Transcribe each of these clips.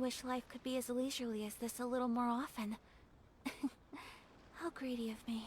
wish life could be as leisurely as this a little more often. How greedy of me.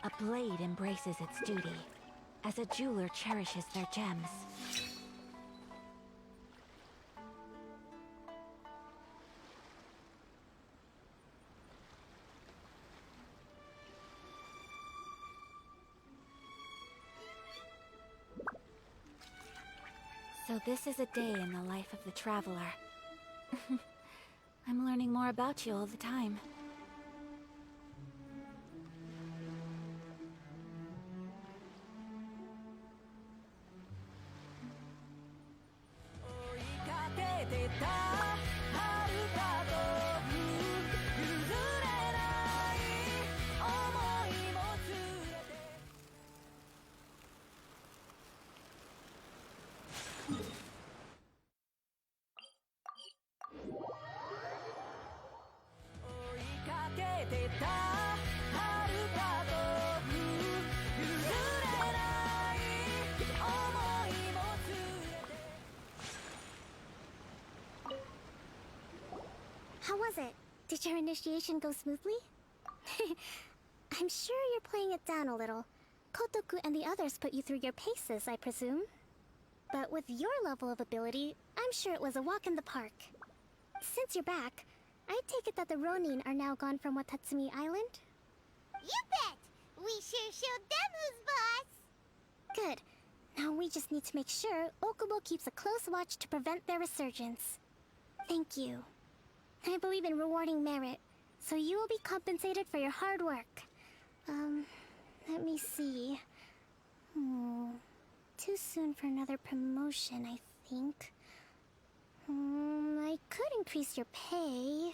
A blade embraces its duty, as a jeweler cherishes their gems. So this is a day in the life of the traveler. I'm learning more about you all the time. How was it? Did your initiation go smoothly? I'm sure you're playing it down a little. Kotoku and the others put you through your paces, I presume. But with your level of ability, I'm sure it was a walk in the park. Since you're back, I take it that the Ronin are now gone from Watatsumi Island? You bet! We sure showed them who's boss! Good. Now we just need to make sure Okubo keeps a close watch to prevent their resurgence. Thank you. I believe in rewarding merit, so you will be compensated for your hard work. Let me see. Too soon for another promotion, I think. I could increase your pay.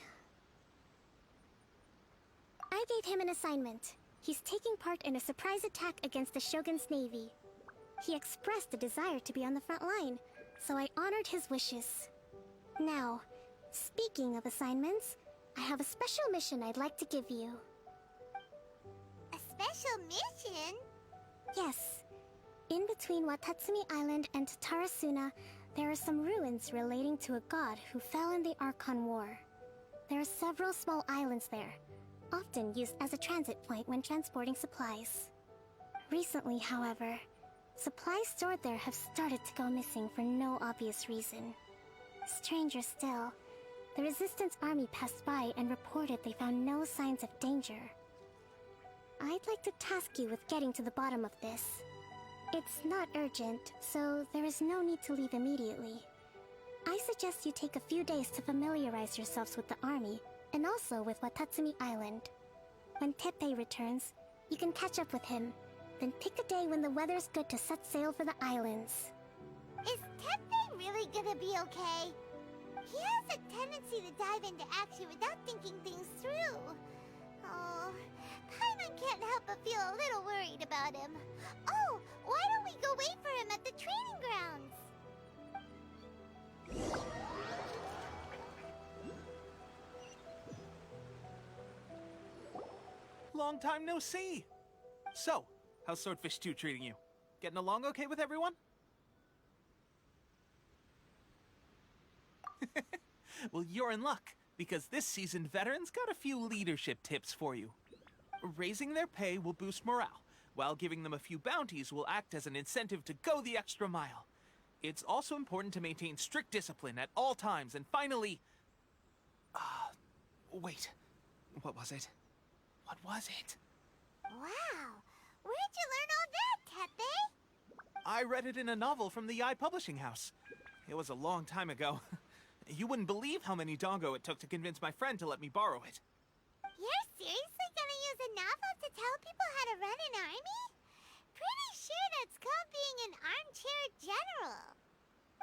I gave him an assignment. He's taking part in a surprise attack against the Shogun's navy. He expressed a desire to be on the front line, so I honored his wishes. Now, speaking of assignments, I have a special mission I'd like to give you. A special mission? Yes. In between Watatsumi Island and Tarasuna, there are some ruins relating to a god who fell in the Archon War. There are several small islands there, often used as a transit point when transporting supplies. Recently, however, supplies stored there have started to go missing for no obvious reason. Stranger still, the Resistance army passed by and reported they found no signs of danger. I'd like to task you with getting to the bottom of this. It's not urgent, so there is no need to leave immediately. I suggest you take a few days to familiarize yourselves with the army, and also with Watatsumi Island. When Teppei returns, you can catch up with him, then pick a day when the weather's good to set sail for the islands. Is Teppei really gonna be okay? He has a tendency to dive into action without thinking things through. Oh, Paimon can't help but feel a little worried about him. Oh, why don't we go wait for him at the training grounds? Long time no see! So, how's Swordfish 2 treating you? Getting along okay with everyone? Well, you're in luck, because this seasoned veteran's got a few leadership tips for you. Raising their pay will boost morale, while giving them a few bounties will act as an incentive to go the extra mile. It's also important to maintain strict discipline at all times, and finally... wait. What was it? What was it? Wow, where'd you learn all that, Teppei? I read it in a novel from the Yae Publishing House. It was a long time ago. You wouldn't believe how many dongo it took to convince my friend to let me borrow it. You're seriously gonna use a novel to tell people how to run an army? Pretty sure that's called being an armchair general.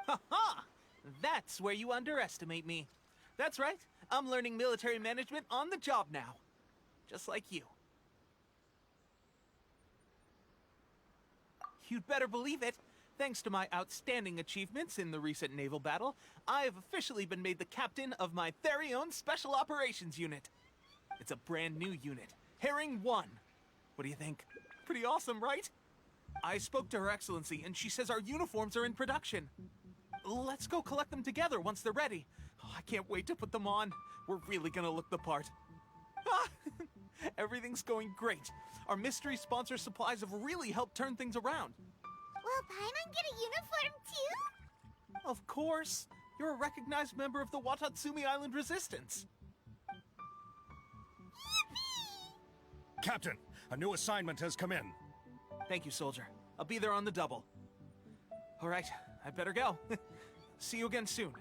Ha ha! That's where you underestimate me. That's right. I'm learning military management on the job now. Just like you. You'd better believe it. Thanks to my outstanding achievements in the recent naval battle, I have officially been made the captain of my very own Special Operations Unit. It's a brand new unit, Herring 1. What do you think? Pretty awesome, right? I spoke to Her Excellency, and she says our uniforms are in production. Let's go collect them together once they're ready. Oh, I can't wait to put them on. We're really gonna look the part. Ah, everything's going great. Our mystery sponsor supplies have really helped turn things around. Will Paimon get a uniform too? Of course. You're a recognized member of the Watatsumi Island Resistance. Yippee! Captain, a new assignment has come in. Thank you, soldier. I'll be there on the double. All right, I'd better go. See you again soon.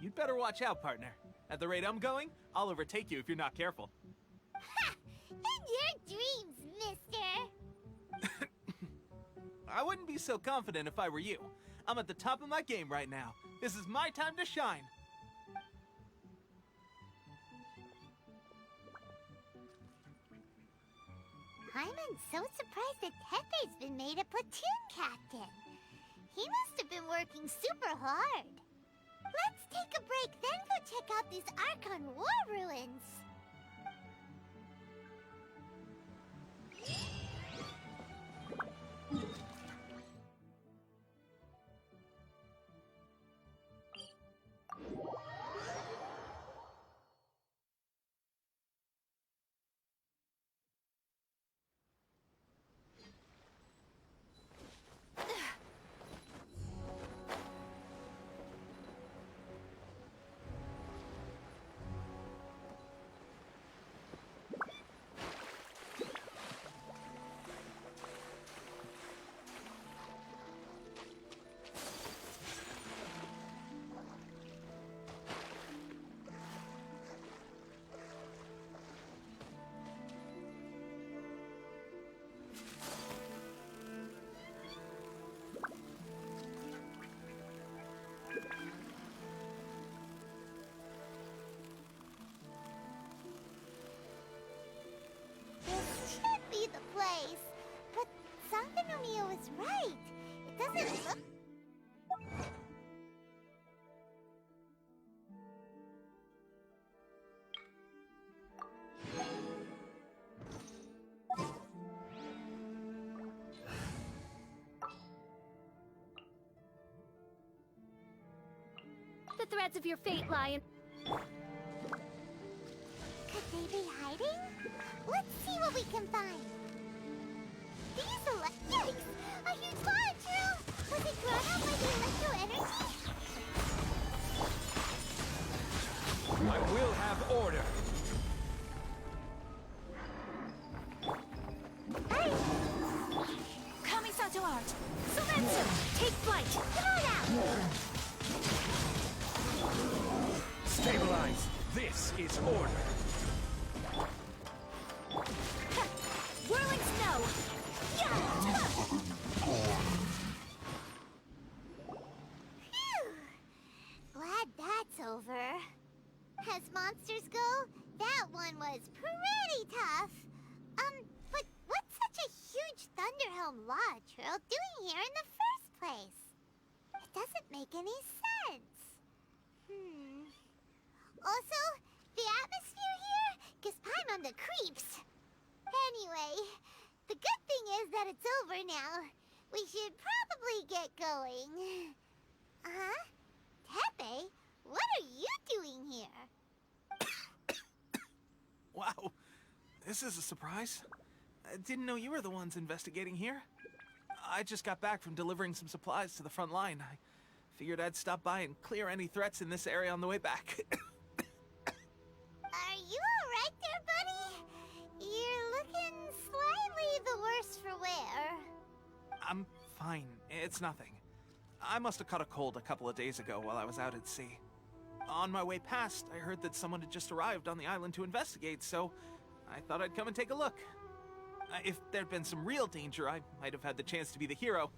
You'd better watch out, partner. At the rate I'm going, I'll overtake you if you're not careful. Ha! In your dreams, mister! I wouldn't be so confident if I were you. I'm at the top of my game right now. This is my time to shine. Paimon's so surprised that Tepe's been made a platoon captain. He must have been working super hard. Let's take a break, then go check out these Archon War ruins. This should be the place. But Sankanomiya was right. It doesn't look... The threads of your fate lie in... Could they be hiding? Let's see what we can find. These Yikes! A huge fire drill! Was it grown up by the electro energy? I will have order. Kamisato art! Sometsu! Take flight! Throw it out! Stabilize. This is order. Whirling snow! Phew! Glad that's over. As monsters go, that one was pretty tough. But what's such a huge Thunderhelm Law Trail doing here in the first place? It doesn't make any sense. Also, the atmosphere here gives Paimon the creeps. Anyway, the good thing is that it's over now. We should probably get going. Huh? Tepe, what are you doing here? Wow, this is a surprise. I didn't know you were the ones investigating here. I just got back from delivering some supplies to the front line. I figured I'd stop by and clear any threats in this area on the way back. Are you alright there, buddy? You're looking slightly the worse for wear. I'm fine. It's nothing. I must have caught a cold a couple of days ago while I was out at sea. On my way past, I heard that someone had just arrived on the island to investigate, so I thought I'd come and take a look. If there'd been some real danger, I might have had the chance to be the hero.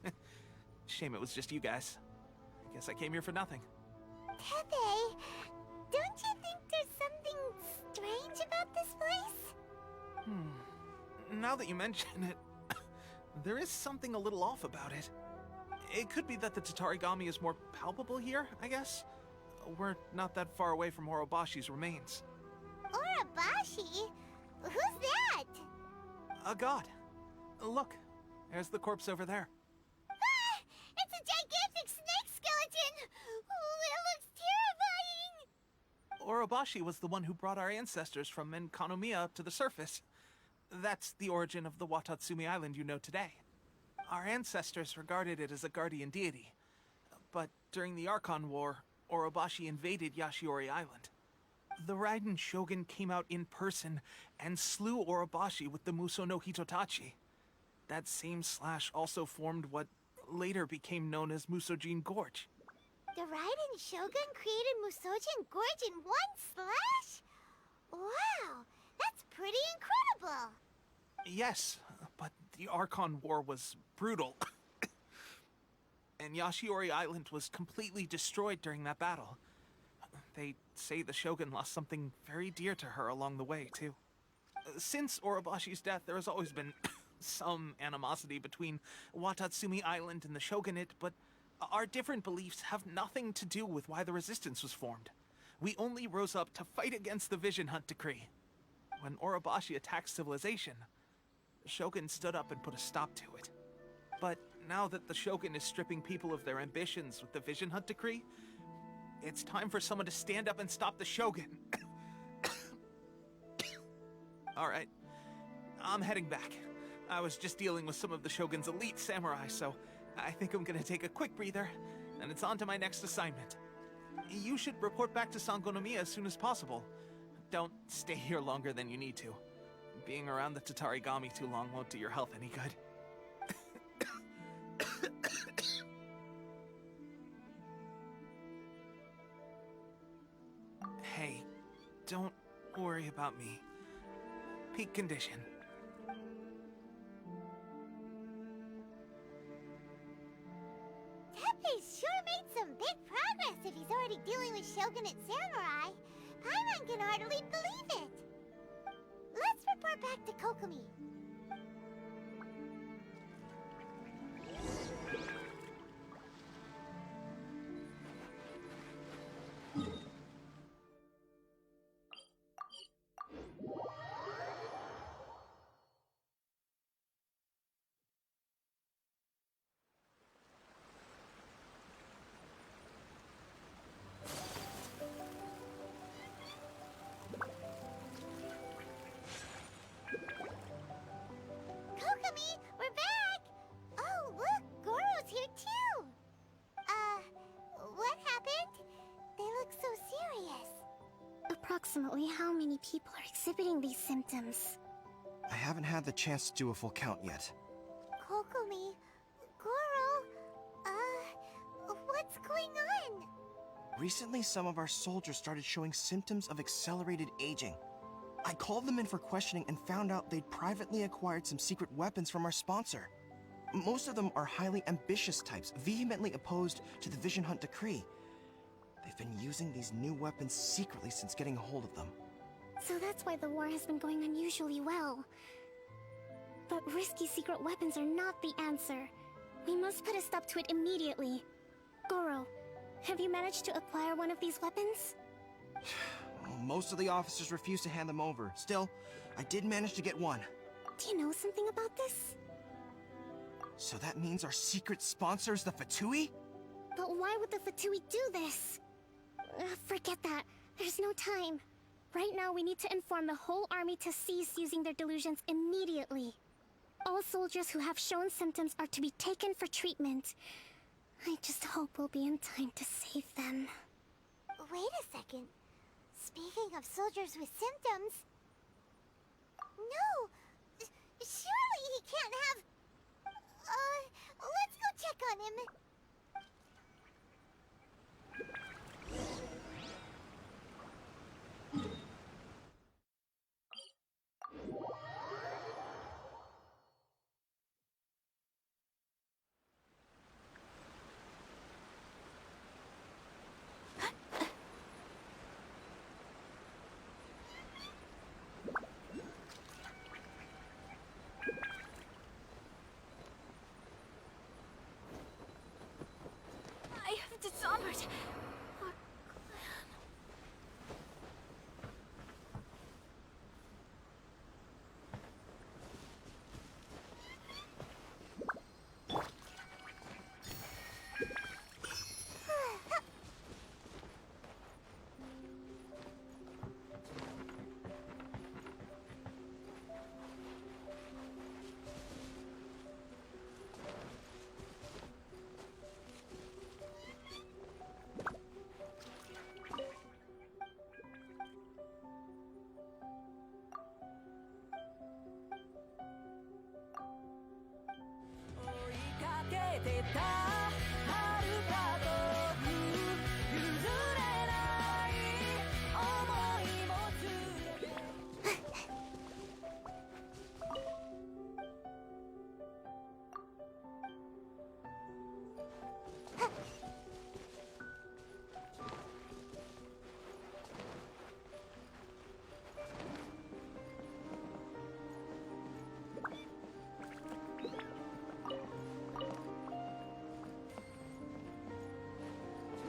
Shame it was just you guys. I guess I came here for nothing. Tepe, don't you think there's something strange about this place? Now that you mention it, there is something a little off about it. It could be that the Tatarigami is more palpable here, I guess. We're not that far away from Orobashi's remains. Orobashi? Who's that? A god. Look, there's the corpse over there. Ah! It's a gigantic snake skeleton! Oh, it looks terrifying! Orobashi was the one who brought our ancestors from Menkanomiya up to the surface. That's the origin of the Watatsumi Island you know today. Our ancestors regarded it as a guardian deity. But during the Archon War, Orobashi invaded Yashiori Island. The Raiden Shogun came out in person and slew Orobashi with the Muso no Hitotachi. That same slash also formed what later became known as Musojin Gorge. The Raiden Shogun created Musojin Gorge in one slash? Wow, that's pretty incredible! Yes, but the Archon War was brutal. And Yashiori Island was completely destroyed during that battle. They say the Shogun lost something very dear to her along the way, too. Since Orobashi's death, there has always been some animosity between Watatsumi Island and the Shogunate, but our different beliefs have nothing to do with why the resistance was formed. We only rose up to fight against the Vision Hunt Decree. When Orobashi attacked civilization, the Shogun stood up and put a stop to it. But now that the Shogun is stripping people of their ambitions with the Vision Hunt Decree, it's time for someone to stand up and stop the Shogun. Alright, I'm heading back. I was just dealing with some of the Shogun's elite samurai, so I think I'm gonna take a quick breather, and it's on to my next assignment. You should report back to Sangonomiya as soon as possible. Don't stay here longer than you need to. Being around the Tatarigami too long won't do your health any good. Hey, don't worry about me. Peak condition. Tepe's sure made some big progress if he's already dealing with Shogunate samurai. Paimon can hardly believe it. Let's report back to Kokomi. Kokomi, we're back! Oh, look, Goro's here too! What happened? They look so serious. Approximately how many people are exhibiting these symptoms? I haven't had the chance to do a full count yet. Kokomi, Goro, what's going on? Recently, some of our soldiers started showing symptoms of accelerated aging. I called them in for questioning and found out they'd privately acquired some secret weapons from our sponsor. Most of them are highly ambitious types, vehemently opposed to the Vision Hunt Decree. They've been using these new weapons secretly since getting a hold of them. So that's why the war has been going unusually well. But risky secret weapons are not the answer. We must put a stop to it immediately. Goro, have you managed to acquire one of these weapons? Most of the officers refuse to hand them over. Still, I did manage to get one. Do you know something about this? So that means our secret sponsor is the Fatui? But why would the Fatui do this? Forget that. There's no time. Right now, we need to inform the whole army to cease using their delusions immediately. All soldiers who have shown symptoms are to be taken for treatment. I just hope we'll be in time to save them. Wait a second. Speaking of soldiers with symptoms... No! Surely he can't have... let's go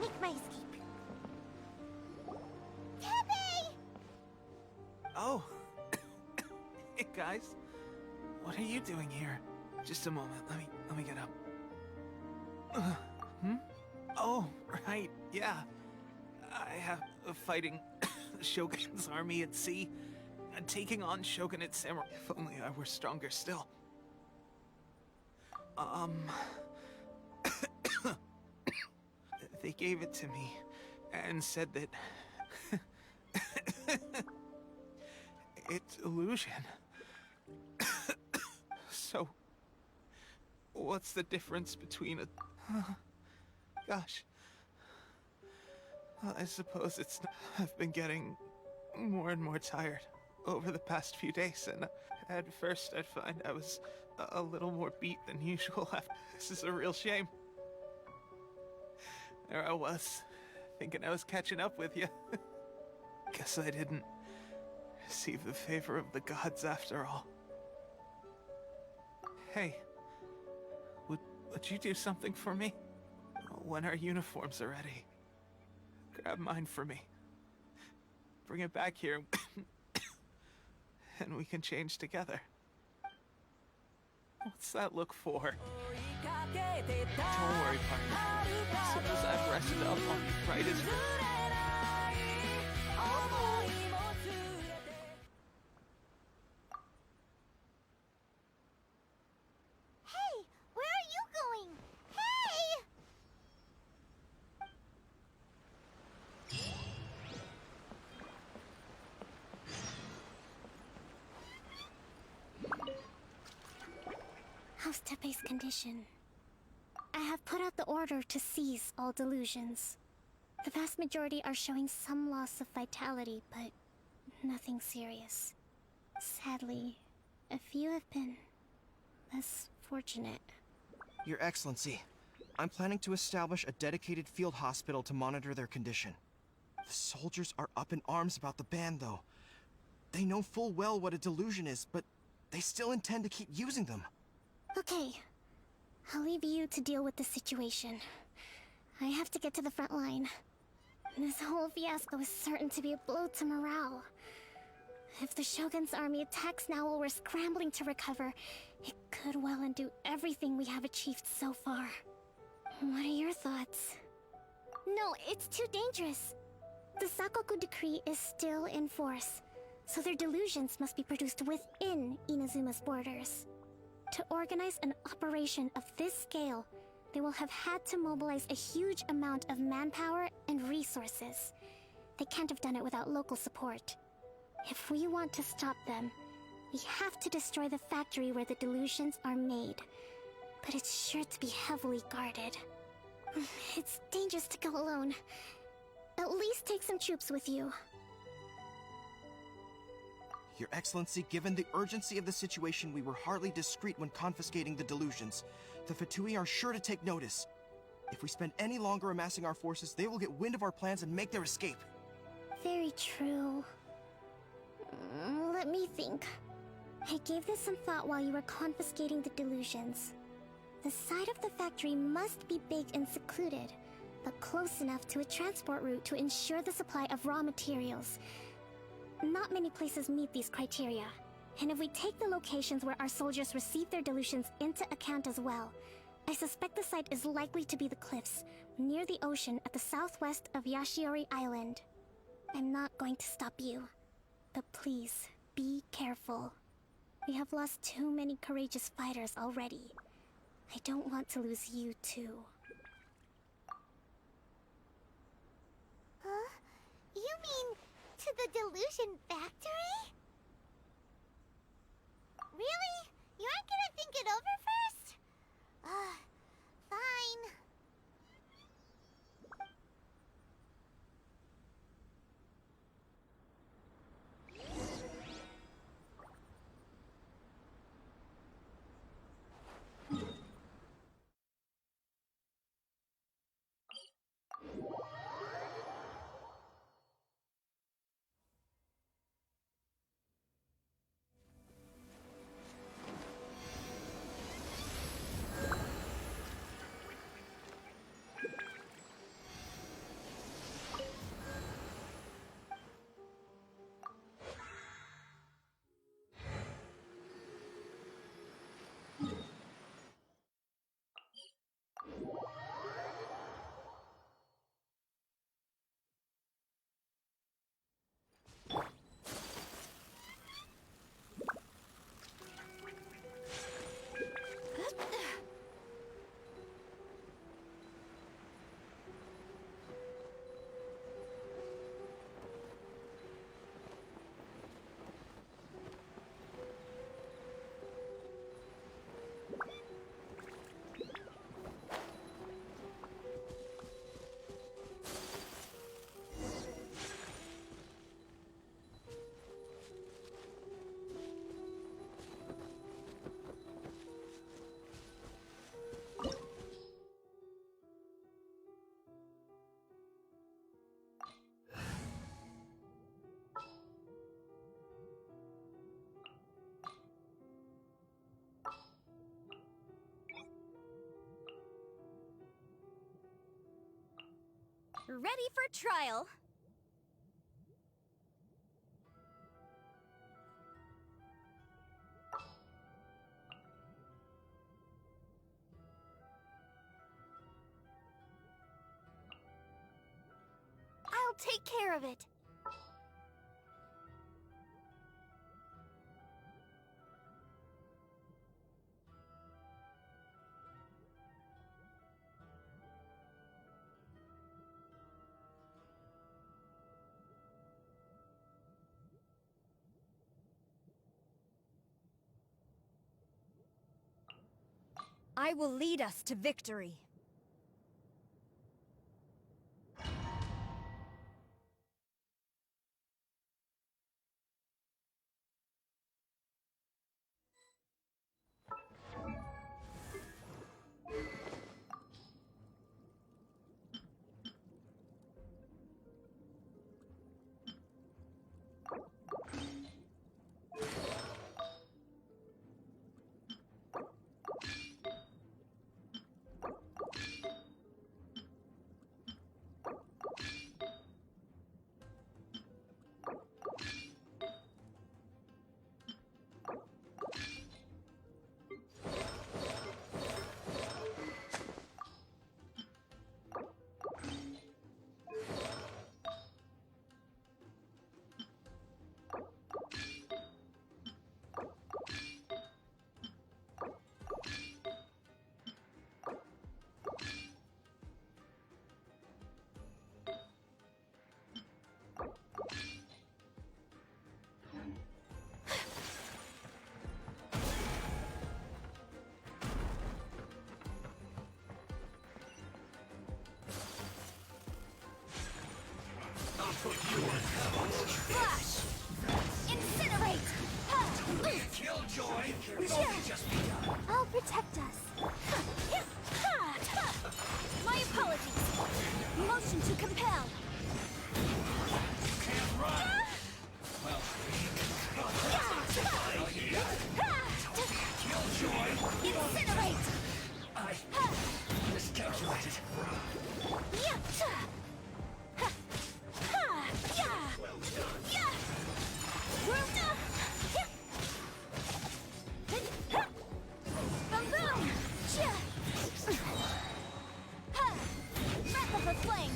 Make my escape. Teppei! Oh. Hey, guys. What are you doing here? Just a moment. Let me get up. Oh, right. Yeah. I have fighting the Shogun's army at sea and taking on Shogunate samurai. If only I were stronger still. They gave it to me and said that it's illusion. So, what's the difference between a... Gosh. Well, I suppose it's not... I've been getting more and more tired over the past few days, and at first I'd find I was a little more beat than usual. This is a real shame. There I was, thinking I was catching up with you. Guess I didn't receive the favor of the gods after all. Hey, would you do something for me? When our uniforms are ready, grab mine for me. Bring it back here, and we can change together. What's that look for? Don't worry, partner. As soon as I've rested up, I'll be bright as Hey, where are you going? Hey! How's Teppei's condition? I have put out the order to seize all delusions. The vast majority are showing some loss of vitality, but nothing serious. Sadly, a few have been less fortunate. Your Excellency, I'm planning to establish a dedicated field hospital to monitor their condition. The soldiers are up in arms about the ban, though. They know full well what a delusion is, but they still intend to keep using them. Okay, I'll leave you to deal with the situation. I have to get to the front line. This whole fiasco is certain to be a blow to morale. If the Shogun's army attacks now while we're scrambling to recover, it could well undo everything we have achieved so far. What are your thoughts? No, it's too dangerous. The Sakoku decree is still in force, so their delusions must be produced within Inazuma's borders. To organize an operation of this scale, they will have had to mobilize a huge amount of manpower and resources. They can't have done it without local support. If we want to stop them, we have to destroy the factory where the delusions are made. But it's sure to be heavily guarded. It's dangerous to go alone. At least take some troops with you. Your Excellency, given the urgency of the situation, we were hardly discreet when confiscating the delusions. The Fatui are sure to take notice. If we spend any longer amassing our forces, they will get wind of our plans and make their escape. Very true. Let me think. I gave this some thought while you were confiscating the delusions. The side of the factory must be big and secluded, but close enough to a transport route to ensure the supply of raw materials. Not many places meet these criteria, and if we take the locations where our soldiers receive their delusions into account as well, I suspect the site is likely to be the cliffs, near the ocean at the southwest of Yashiori Island. I'm not going to stop you, but please, be careful. We have lost too many courageous fighters already. I don't want to lose you too. Huh? You mean to the delusion factory? Really? You aren't gonna think it over first? Ready for trial. I'll take care of it. I will lead us to victory. Flash! Incinerate! Killjoy! We've only just begun. I'll protect us. My apologies. Motion to compel. Can't run! Well, Killjoy! Incinerate! I miscalculated. Breath of the flame.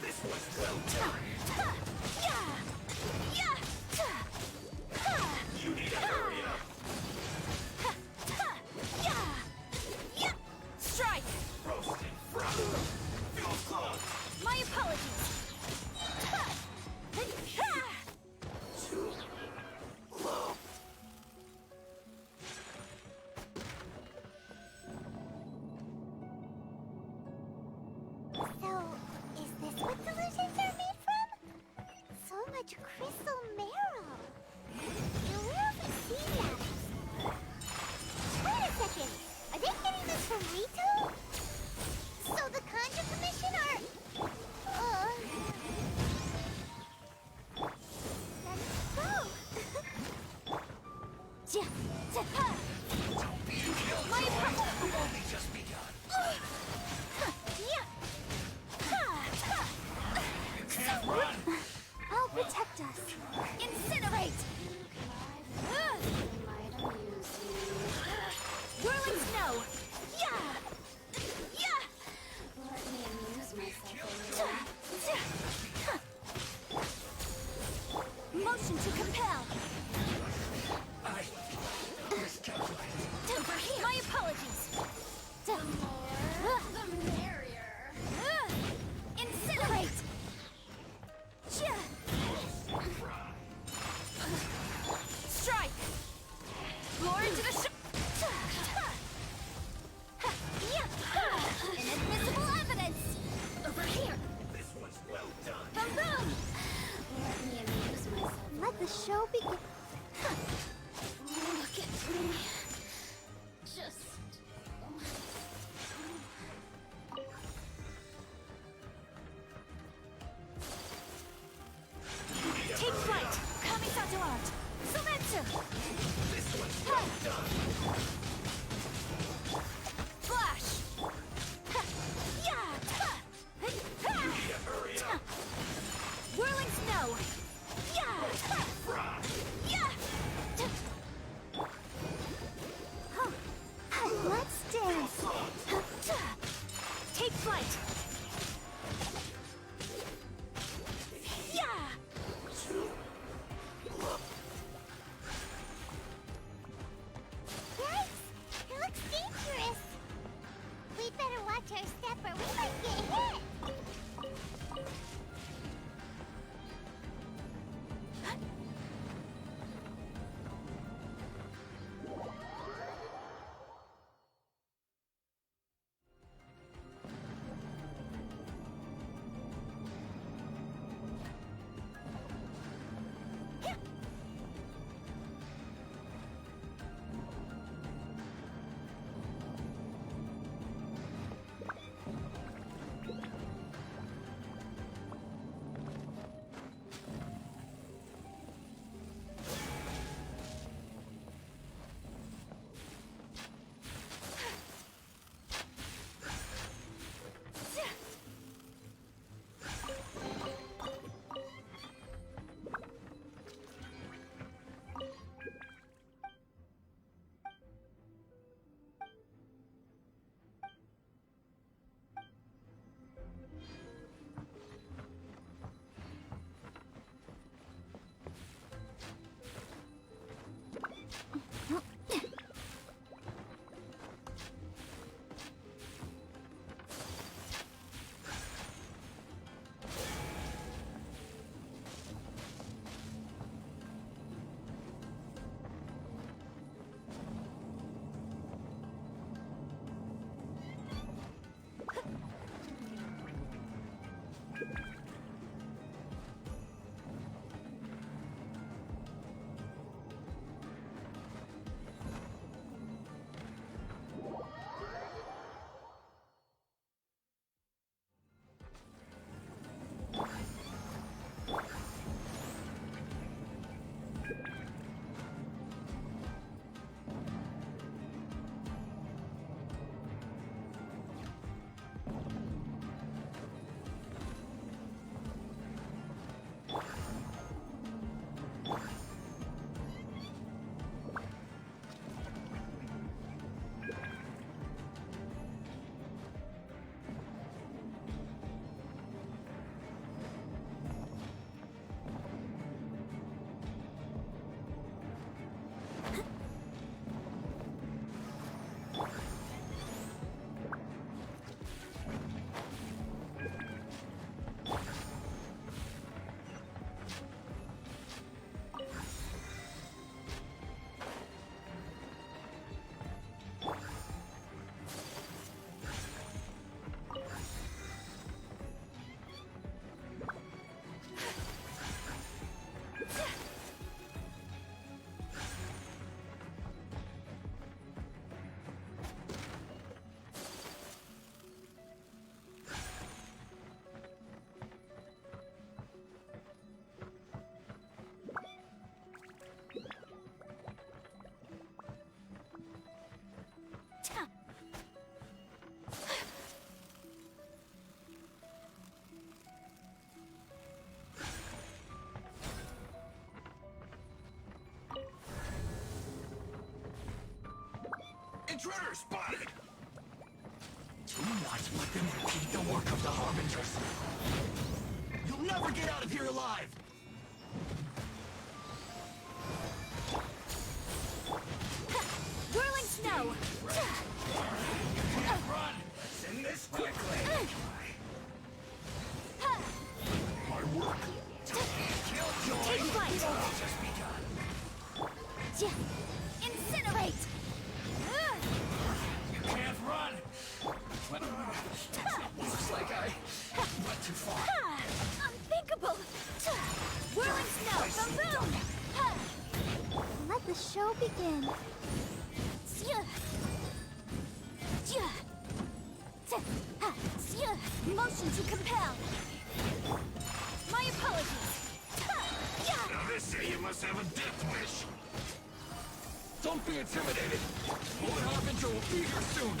This was well done. You need to hurry up. Strike! Roasted frog. Fuel close. My apologies. Too low. So, is this what delusions are made from? So much crystal marrow. Now where have we seen that? Wait a second. Are they getting this from Rito? So the Conjure Commission are... That's so. My apologies. We've only just begun. You can't run. I'll protect us. Incinerate! Whirling snow! Motion to compel! I miscalculated. My apologies! Incinerate! Strike! Roar into the inadmissible evidence! Over here! This was well done. Boom boom! Let the show begin. Look at me. Just... Take flight! Kamisato art! Sometsu! This was well done. snow! Yeah! Yeah! Let's dance. Take flight! Yeah! Yikes! It looks dangerous. We'd better watch our step or we might get hit. Intruder spotted! Do not let them repeat the work of the Harbingers. You'll never get out of here alive! Whirling snow! You can't run! Send this quickly! My work! Killjoy! Take flight! Just begun! Incinerate! You can't run! Looks like I went too far. Unthinkable! Whirling snow! Boom! Let the show begin. Motion to compel! My apologies! Now they say you must have a death wish. Don't be intimidated. Lord Harbinger will be here soon.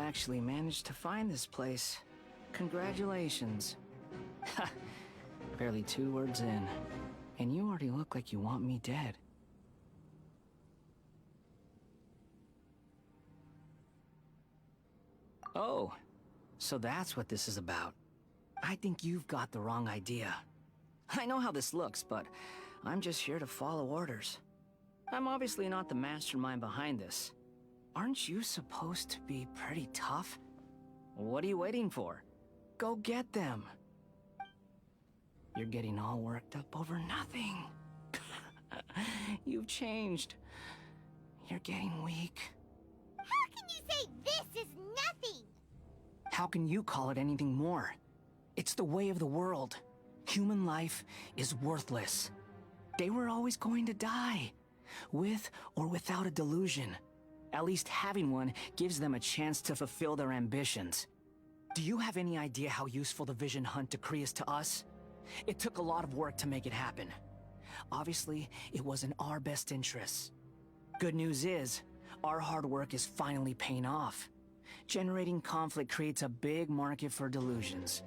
actually managed to find this place. Congratulations. Ha! Barely 2 words in, and you already look like you want me dead. Oh, so that's what this is about. I think you've got the wrong idea. I know how this looks, but I'm just here to follow orders. I'm obviously not the mastermind behind this. Aren't you supposed to be pretty tough? What are you waiting for? Go get them. You're getting all worked up over nothing. You've changed. You're getting weak. How can you say this is nothing? How can you call it anything more? It's the way of the world. Human life is worthless. They were always going to die, with or without a delusion. At least having one gives them a chance to fulfill their ambitions. Do you have any idea how useful the Vision Hunt decree is to us? It took a lot of work to make it happen. Obviously, it was in our best interests. Good news is, our hard work is finally paying off. Generating conflict creates a big market for delusions.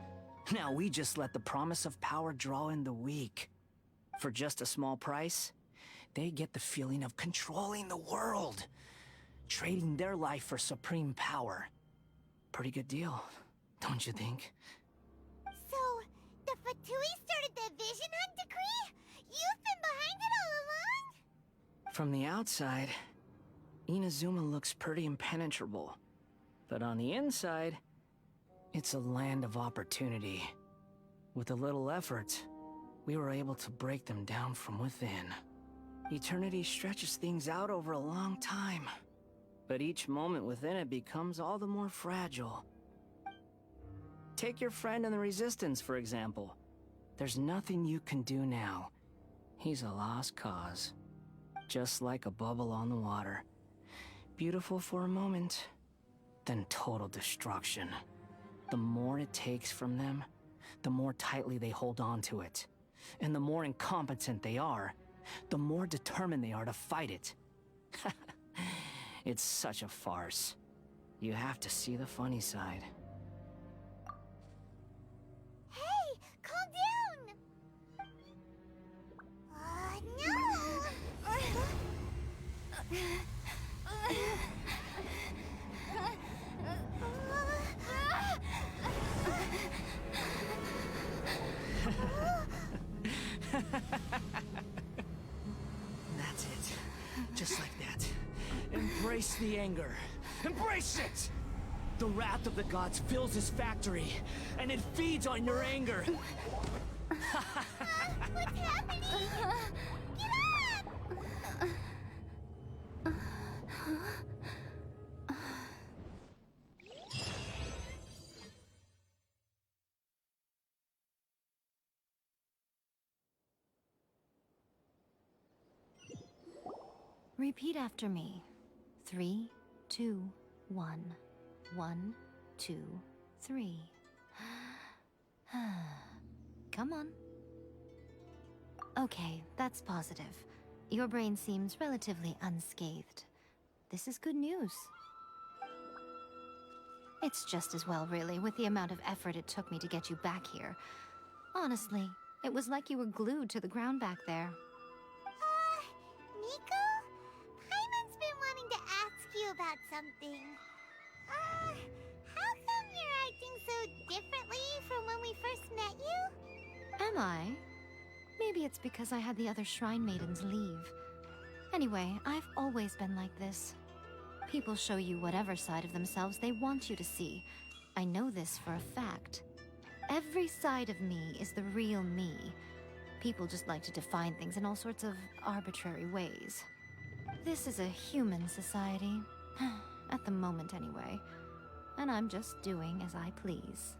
Now we just let the promise of power draw in the weak. For just a small price, they get the feeling of controlling the world. Trading their life for supreme power. Pretty good deal, don't you think? So, the Fatui started the Vision Hunt decree? You've been behind it all along? From the outside, Inazuma looks pretty impenetrable. But on the inside, it's a land of opportunity. With a little effort, we were able to break them down from within. Eternity stretches things out over a long time. But each moment within it becomes all the more fragile. Take your friend in the Resistance, for example. There's nothing you can do now. He's a lost cause. Just like a bubble on the water. Beautiful for a moment, then total destruction. The more it takes from them, the more tightly they hold on to it. And the more incompetent they are, the more determined they are to fight it. It's such a farce. You have to see the funny side. Hey, calm down! That's it. Just like that. Embrace the anger. Embrace it! The wrath of the gods fills this factory, and it feeds on your anger. What's happening? Get up! Repeat after me. 3, 2, 1. 1, 2, 3. Come on. Okay, that's positive. Your brain seems relatively unscathed. This is good news. It's just as well, really, with the amount of effort it took me to get you back here. Honestly, it was like you were glued to the ground back there. Nico? Paimon's been wanting to ask you about something. How come you're acting so differently from when we first met you? Am I? Maybe it's because I had the other Shrine Maidens leave. Anyway, I've always been like this. People show you whatever side of themselves they want you to see. I know this for a fact. Every side of me is the real me. People just like to define things in all sorts of arbitrary ways. This is a human society. At the moment, anyway. And I'm just doing as I please.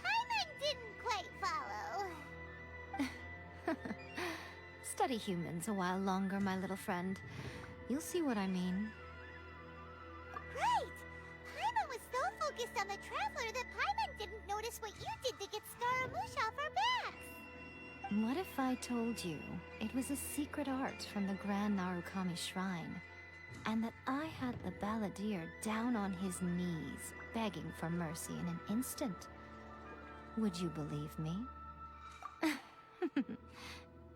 Paimon didn't quite follow. Study humans a while longer, my little friend. You'll see what I mean. Right! Paimon was so focused on the Traveler that Paimon didn't notice what you did to get Scaramouche off our backs. What if I told you it was a secret art from the Grand Narukami Shrine? and that I had the balladeer down on his knees, begging for mercy in an instant. Would you believe me?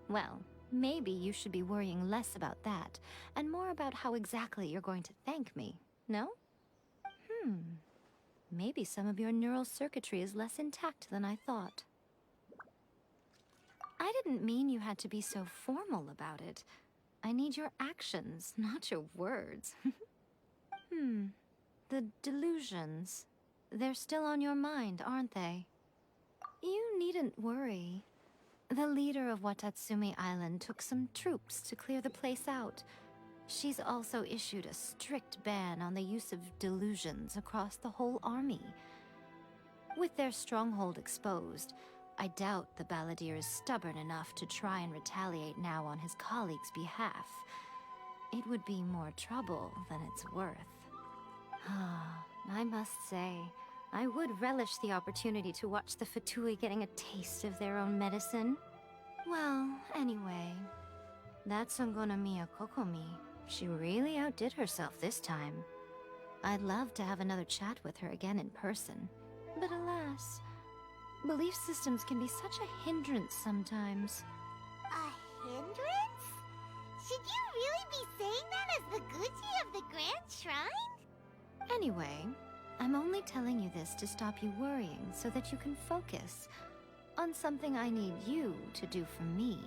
Well, maybe you should be worrying less about that, and more about how exactly you're going to thank me, no? Maybe some of your neural circuitry is less intact than I thought. I didn't mean you had to be so formal about it. I need your actions, not your words. The delusions. They're still on your mind, aren't they? You needn't worry. The leader of Watatsumi Island took some troops to clear the place out. She's also issued a strict ban on the use of delusions across the whole army. With their stronghold exposed, I doubt the balladeer is stubborn enough to try and retaliate now on his colleagues' behalf. It would be more trouble than it's worth. I must say, I would relish the opportunity to watch the Fatui getting a taste of their own medicine. Well, anyway, that's Songonamiya Kokomi. She really outdid herself this time. I'd love to have another chat with her again in person. But alas, belief systems can be such a hindrance sometimes. A hindrance? Should you really be saying that as the Gucci of the Grand Shrine? Anyway, I'm only telling you this to stop you worrying so that you can focus on something I need you to do for me.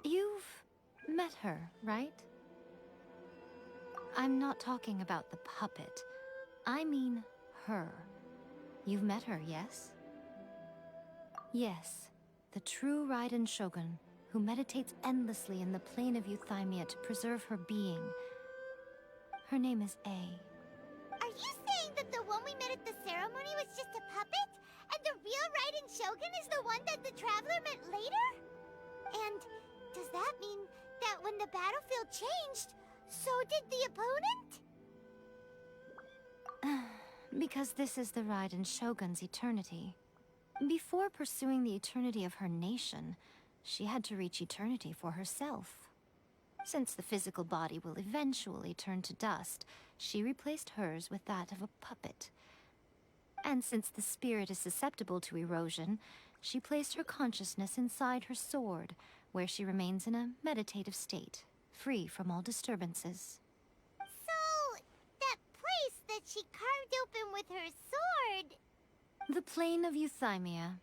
You've met her, right? I'm not talking about the puppet. I mean her. You've met her, yes? Yes, the true Raiden Shogun, who meditates endlessly in the plane of Euthymia to preserve her being. Her name is A. Are you saying that the one we met at the ceremony was just a puppet? And the real Raiden Shogun is the one that the Traveler met later? And does that mean that when the battlefield changed, so did the opponent? Because this is the Raiden Shogun's eternity. Before pursuing the eternity of her nation, she had to reach eternity for herself. Since the physical body will eventually turn to dust, she replaced hers with that of a puppet. And since the spirit is susceptible to erosion, she placed her consciousness inside her sword, where she remains in a meditative state, free from all disturbances. So, that place that she carved open with her sword... The plane of Euthymia.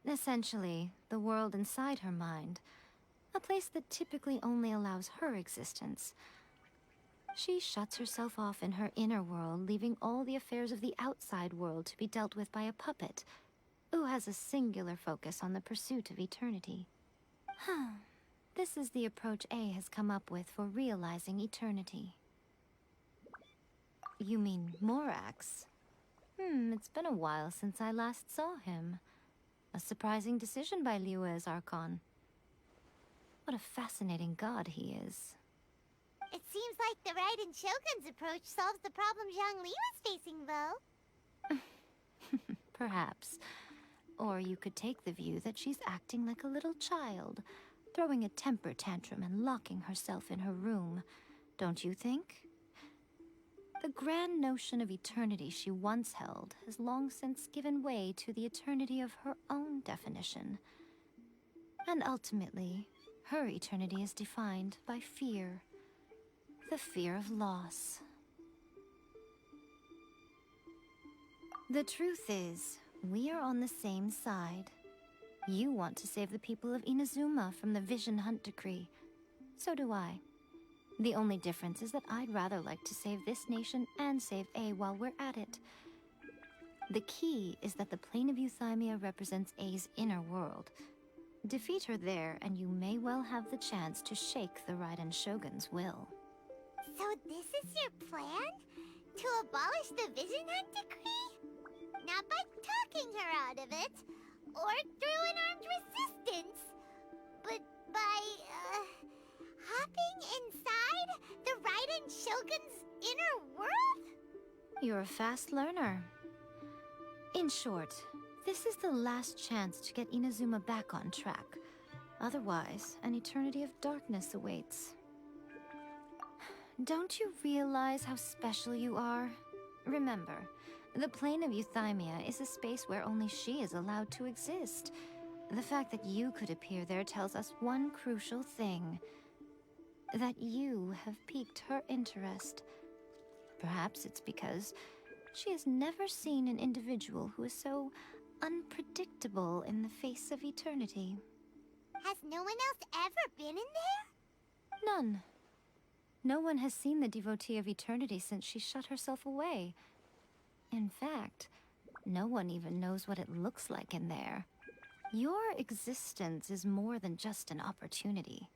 Essentially, the world inside her mind. A place that typically only allows her existence. She shuts herself off in her inner world, leaving all the affairs of the outside world to be dealt with by a puppet, who has a singular focus on the pursuit of eternity. This is the approach A has come up with for realizing eternity. You mean Morax? It's been a while since I last saw him. A surprising decision by Liyue's Archon. What a fascinating god he is. It seems like the Raiden Shogun's approach solves the problem Zhongli was facing, though. Perhaps. Or you could take the view that she's acting like a little child, throwing a temper tantrum and locking herself in her room. Don't you think? The grand notion of eternity she once held has long since given way to the eternity of her own definition. And ultimately, her eternity is defined by fear. The fear of loss. The truth is, we are on the same side. You want to save the people of Inazuma from the Vision Hunt decree. So do I. The only difference is that I'd rather like to save this nation and save A while we're at it. The key is that the plane of Euthymia represents A's inner world. Defeat her there, and you may well have the chance to shake the Raiden Shogun's will. So this is your plan? To abolish the Vision Hunt decree? Not by talking her out of it, or through an armed resistance, but by, hopping inside the Raiden Shogun's inner world? You're a fast learner. In short, this is the last chance to get Inazuma back on track. Otherwise, an eternity of darkness awaits. Don't you realize how special you are? Remember, the plane of Euthymia is a space where only she is allowed to exist. The fact that you could appear there tells us one crucial thing. That you have piqued her interest. Perhaps it's because she has never seen an individual who is so unpredictable in the face of eternity. Has no one else ever been in there? None. No one has seen the devotee of eternity since she shut herself away. In fact, no one even knows what it looks like in there. Your existence is more than just an opportunity.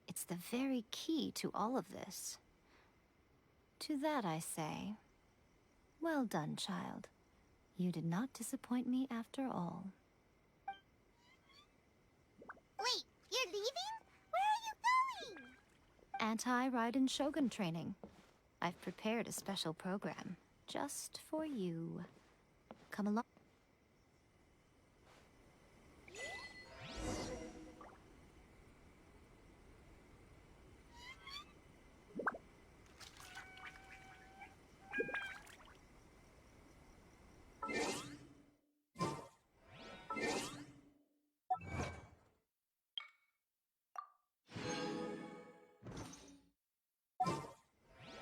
It's the very key to all of this. To that I say, well done, child. You did not disappoint me after all. Wait, you're leaving? Where are you going? Anti-Raiden Shogun training. I've prepared a special program just for you. Come along.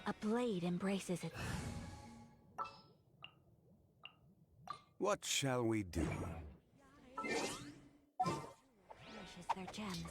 A blade embraces it. What shall we do? Nourishes their gems.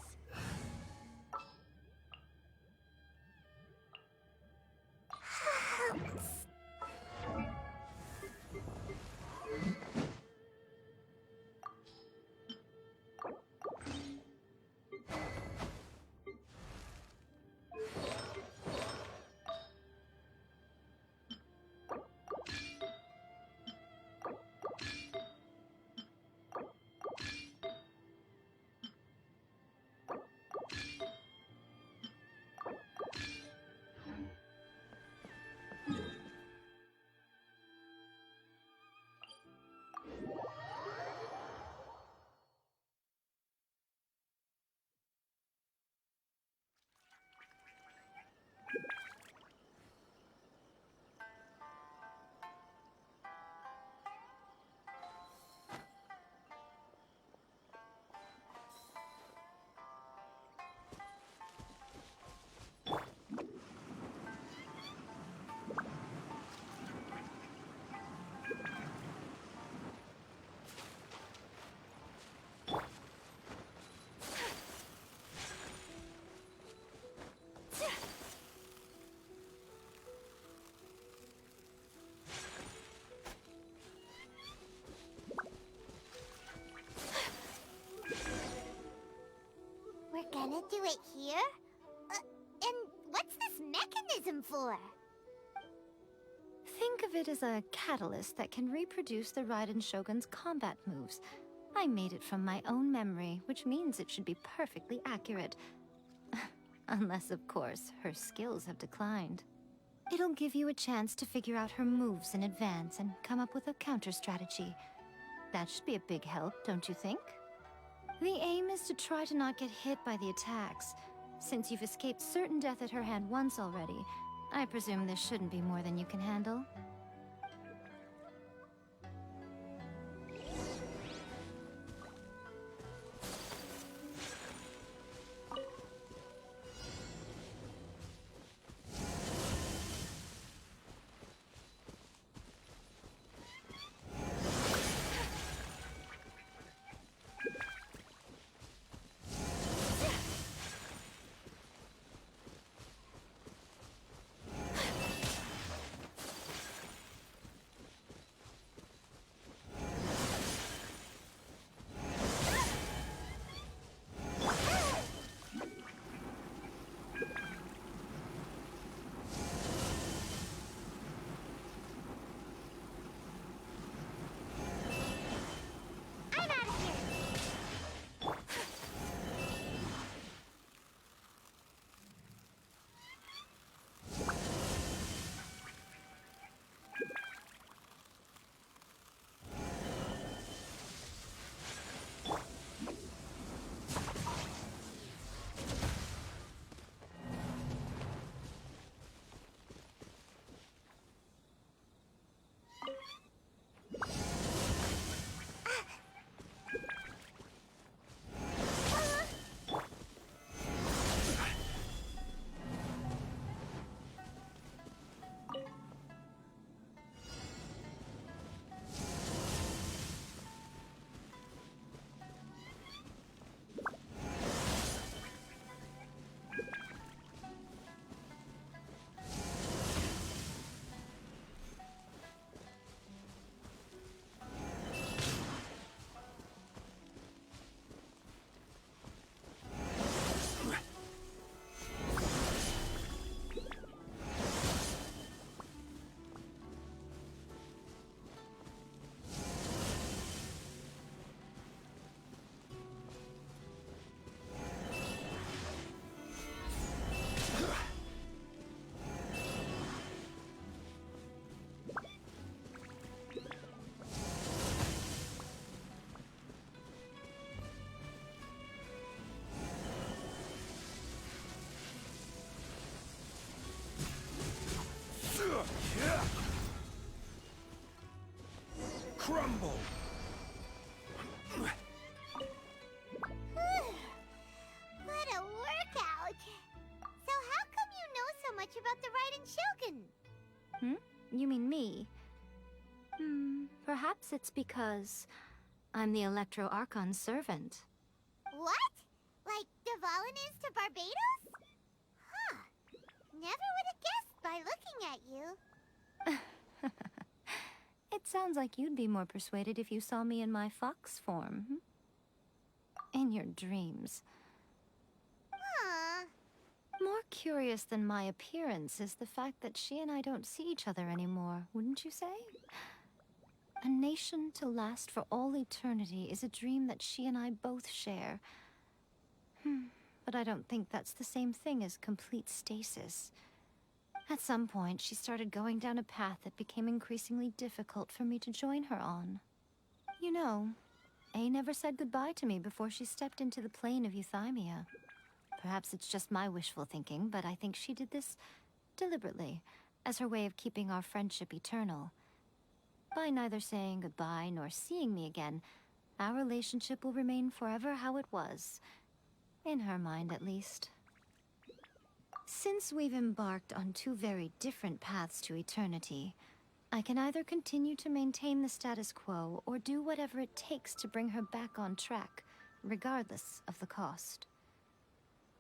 We're gonna do it here? And what's this mechanism for? Think of it as a catalyst that can reproduce the Raiden Shogun's combat moves. I made it from my own memory, which means it should be perfectly accurate. Unless, of course, her skills have declined. It'll give you a chance to figure out her moves in advance and come up with a counter strategy. That should be a big help, don't you think? The aim is to try to not get hit by the attacks. Since you've escaped certain death at her hand once already, I presume this shouldn't be more than you can handle. it's because I'm the Electro Archon's servant. What? Like Devalin is to Barbados? Huh. Never would have guessed by looking at you. It sounds like you'd be more persuaded if you saw me in my fox form. In your dreams. Aw. More curious than my appearance is the fact that she and I don't see each other anymore, wouldn't you say? A nation to last for all eternity is a dream that she and I both share. But I don't think that's the same thing as complete stasis. At some point, she started going down a path that became increasingly difficult for me to join her on. You know, A never said goodbye to me before she stepped into the plane of Euthymia. Perhaps it's just my wishful thinking, but I think she did this deliberately, as her way of keeping our friendship eternal. By neither saying goodbye nor seeing me again, our relationship will remain forever how it was. In her mind, at least. Since we've embarked on two very different paths to eternity, I can either continue to maintain the status quo or do whatever it takes to bring her back on track, regardless of the cost.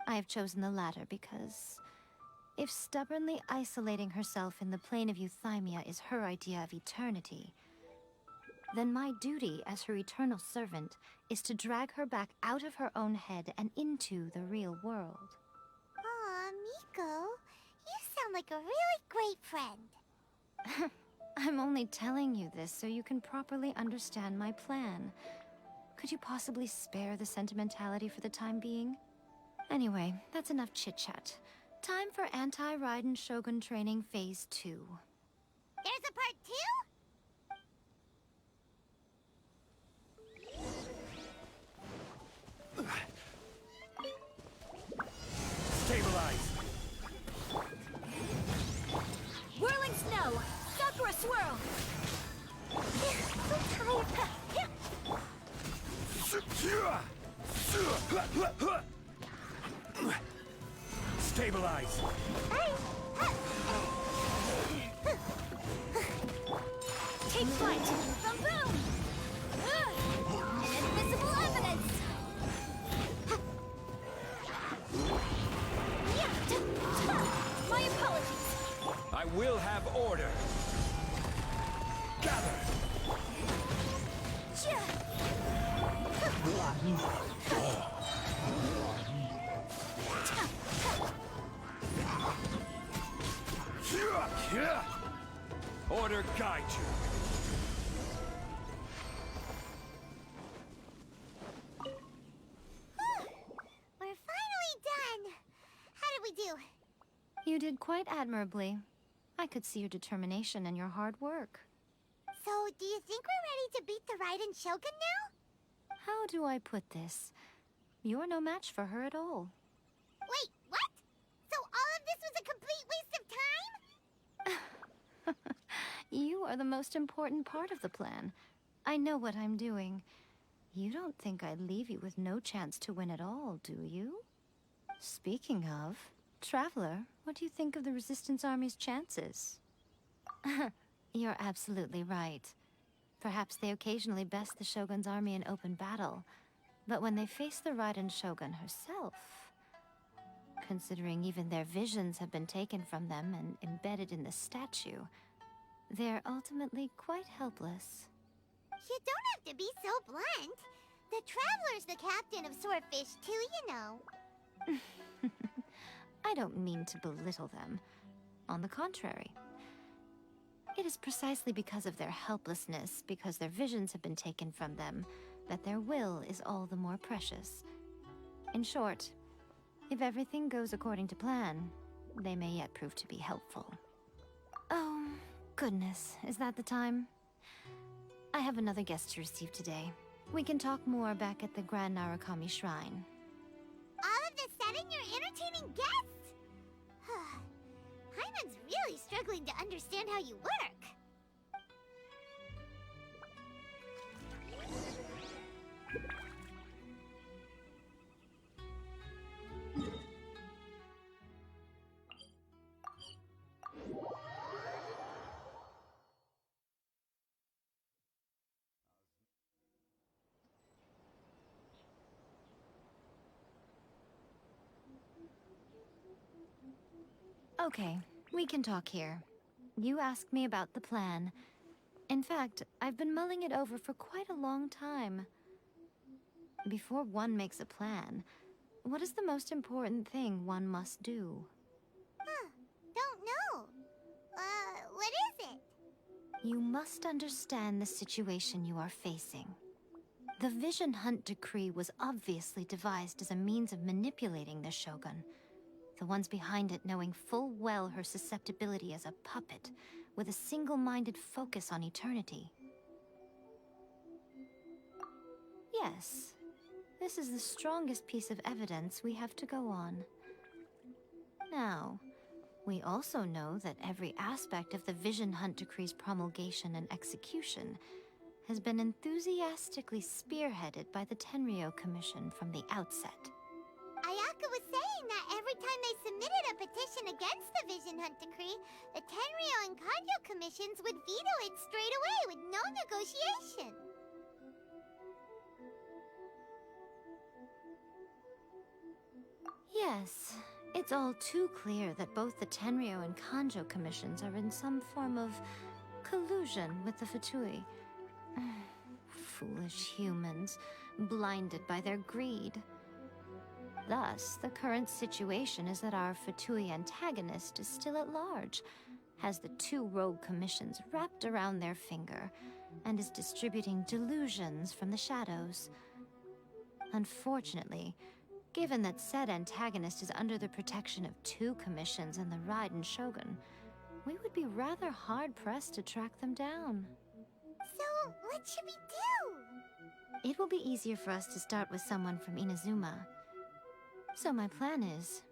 I have chosen the latter because if stubbornly isolating herself in the plane of Euthymia is her idea of eternity, then my duty as her eternal servant is to drag her back out of her own head and into the real world. Aw, Miko, you sound like a really great friend. I'm only telling you this so you can properly understand my plan. Could you possibly spare the sentimentality for the time being? Anyway, that's enough chit-chat. Time for Anti-Raiden Shogun Training Phase 2. There's a part 2? Stabilize! Whirling snow! Sakura swirl! Stabilize! Take flight! From boom! Invisible evidence! My apologies! I will have order! Gather! Order guide you! We're finally done! How did we do? You did quite admirably. I could see your determination and your hard work. So, do you think we're ready to beat the Raiden Shogun now? How do I put this? You're no match for her at all. Wait, what? So all of this was a complete waste of time? You are the most important part of the plan. I know what I'm doing. You don't think I'd leave you with no chance to win at all, do you? Speaking of, Traveler, what do you think of the Resistance Army's chances? You're absolutely right. Perhaps they occasionally best the Shogun's army in open battle, but when they face the Raiden Shogun herself, considering even their visions have been taken from them and embedded in the statue, they're ultimately quite helpless. You don't have to be so blunt. The Traveler's the captain of Swordfish too, you know. I don't mean to belittle them. On the contrary. It is precisely because of their helplessness, because their visions have been taken from them, that their will is all the more precious. In short, if everything goes according to plan, they may yet prove to be helpful. Oh, goodness, is that the time? I have another guest to receive today. We can talk more back at the Grand Narukami Shrine. All of this sudden, you're entertaining guests? Paimon's really struggling to understand how you work. Okay, we can talk here. You asked me about the plan. In fact, I've been mulling it over for quite a long time. Before one makes a plan, what is the most important thing one must do? Huh. Don't know. What is it? You must understand the situation you are facing. The Vision Hunt Decree was obviously devised as a means of manipulating the Shogun. The ones behind it knowing full well her susceptibility as a puppet, with a single-minded focus on eternity. Yes, this is the strongest piece of evidence we have to go on. Now, we also know that every aspect of the Vision Hunt Decree's promulgation and execution has been enthusiastically spearheaded by the Tenryou Commission from the outset. Ayaka was saying that every time they submitted a petition against the Vision Hunt Decree, the Tenryou and Kanjo commissions would veto it straight away with no negotiation. Yes, it's all too clear that both the Tenryou and Kanjo commissions are in some form of collusion with the Fatui. Foolish humans, blinded by their greed. Thus, the current situation is that our Fatui antagonist is still at large, has the two rogue commissions wrapped around their finger, and is distributing delusions from the shadows. Unfortunately, given that said antagonist is under the protection of two commissions and the Raiden Shogun, we would be rather hard-pressed to track them down. So, what should we do? It will be easier for us to start with someone from Inazuma. So my plan is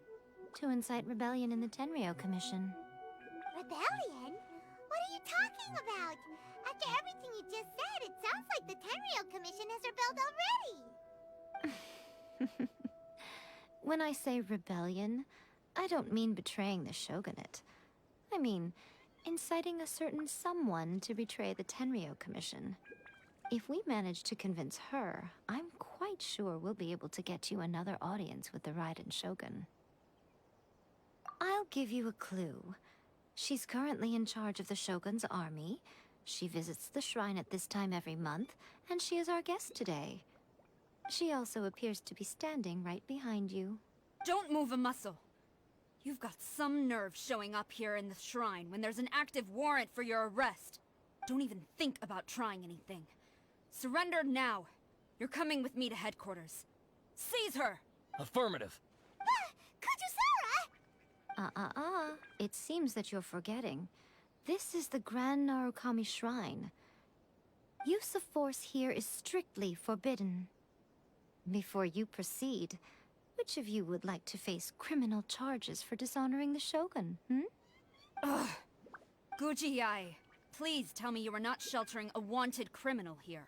to incite rebellion in the Tenryou Commission. Rebellion? What are you talking about? After everything you just said, it sounds like the Tenryou Commission has rebelled already. When I say rebellion, I don't mean betraying the shogunate. I mean inciting a certain someone to betray the Tenryou Commission. If we manage to convince her, I'm quite sure we'll be able to get you another audience with the Raiden Shogun. I'll give you a clue. She's currently in charge of the Shogun's army. She visits the shrine at this time every month, and she is our guest today. She also appears to be standing right behind you. Don't move a muscle. You've got some nerve showing up here in the shrine when there's an active warrant for your arrest. Don't even think about trying anything. Surrender now. You're coming with me to headquarters. Seize her! Affirmative. Kujusara! It seems that you're forgetting. This is the Grand Narukami Shrine. Use of force here is strictly forbidden. Before you proceed, which of you would like to face criminal charges for dishonoring the Shogun, Ugh. Guji-ai, please tell me you are not sheltering a wanted criminal here.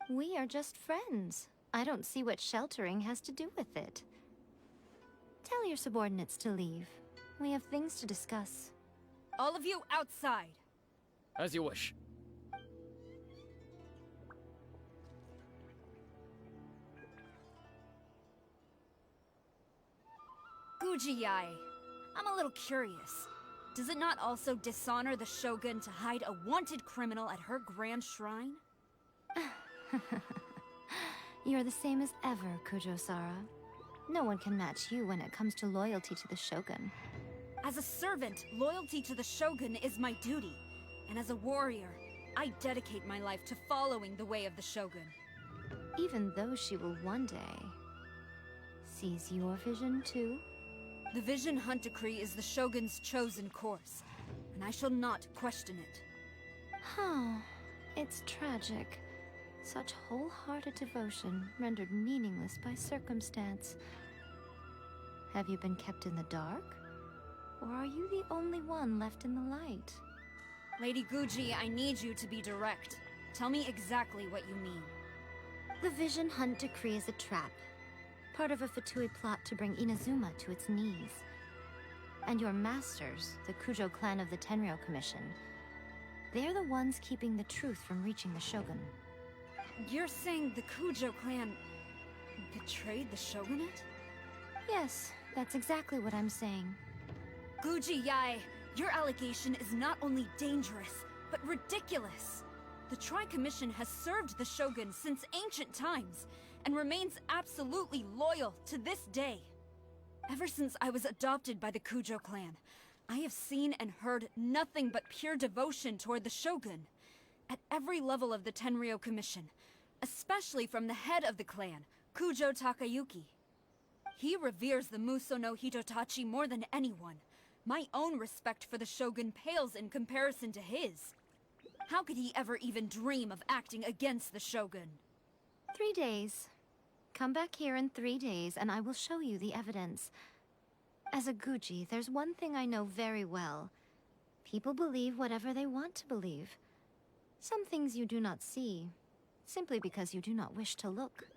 We are just friends. I don't see what sheltering has to do with it. Tell your subordinates to leave. We have things to discuss. All of you outside. As you wish. Guji-ai, I'm a little curious. Does it not also dishonor the Shogun to hide a wanted criminal at her grand shrine? You're the same as ever, Kujo-Sara. No one can match you when it comes to loyalty to the Shogun. As a servant, loyalty to the Shogun is my duty. And as a warrior, I dedicate my life to following the way of the Shogun. Even though she will one day seize your vision too? The Vision Hunt Decree is the Shogun's chosen course, and I shall not question it. It's tragic. Such wholehearted devotion rendered meaningless by circumstance. Have you been kept in the dark? Or are you the only one left in the light? Lady Guji, I need you to be direct. Tell me exactly what you mean. The Vision Hunt Decree is a trap. Part of a Fatui plot to bring Inazuma to its knees. And your masters, the Kujo clan of the Tenryou Commission, they're the ones keeping the truth from reaching the Shogun. You're saying the Kujo clan betrayed the Shogunate? Yes, that's exactly what I'm saying. Guji Yae, your allegation is not only dangerous, but ridiculous. The Tri-Commission has served the Shogun since ancient times, and remains absolutely loyal to this day. Ever since I was adopted by the Kujo clan, I have seen and heard nothing but pure devotion toward the Shogun. At every level of the Tenryou Commission, especially from the head of the clan, Kujo Takayuki. He reveres the Muso no Hitotachi more than anyone. My own respect for the Shogun pales in comparison to his. How could he ever even dream of acting against the Shogun? 3 days. Come back here in 3 days, and I will show you the evidence. As a Guji, there's one thing I know very well. People believe whatever they want to believe. Some things you do not see, simply because you do not wish to look.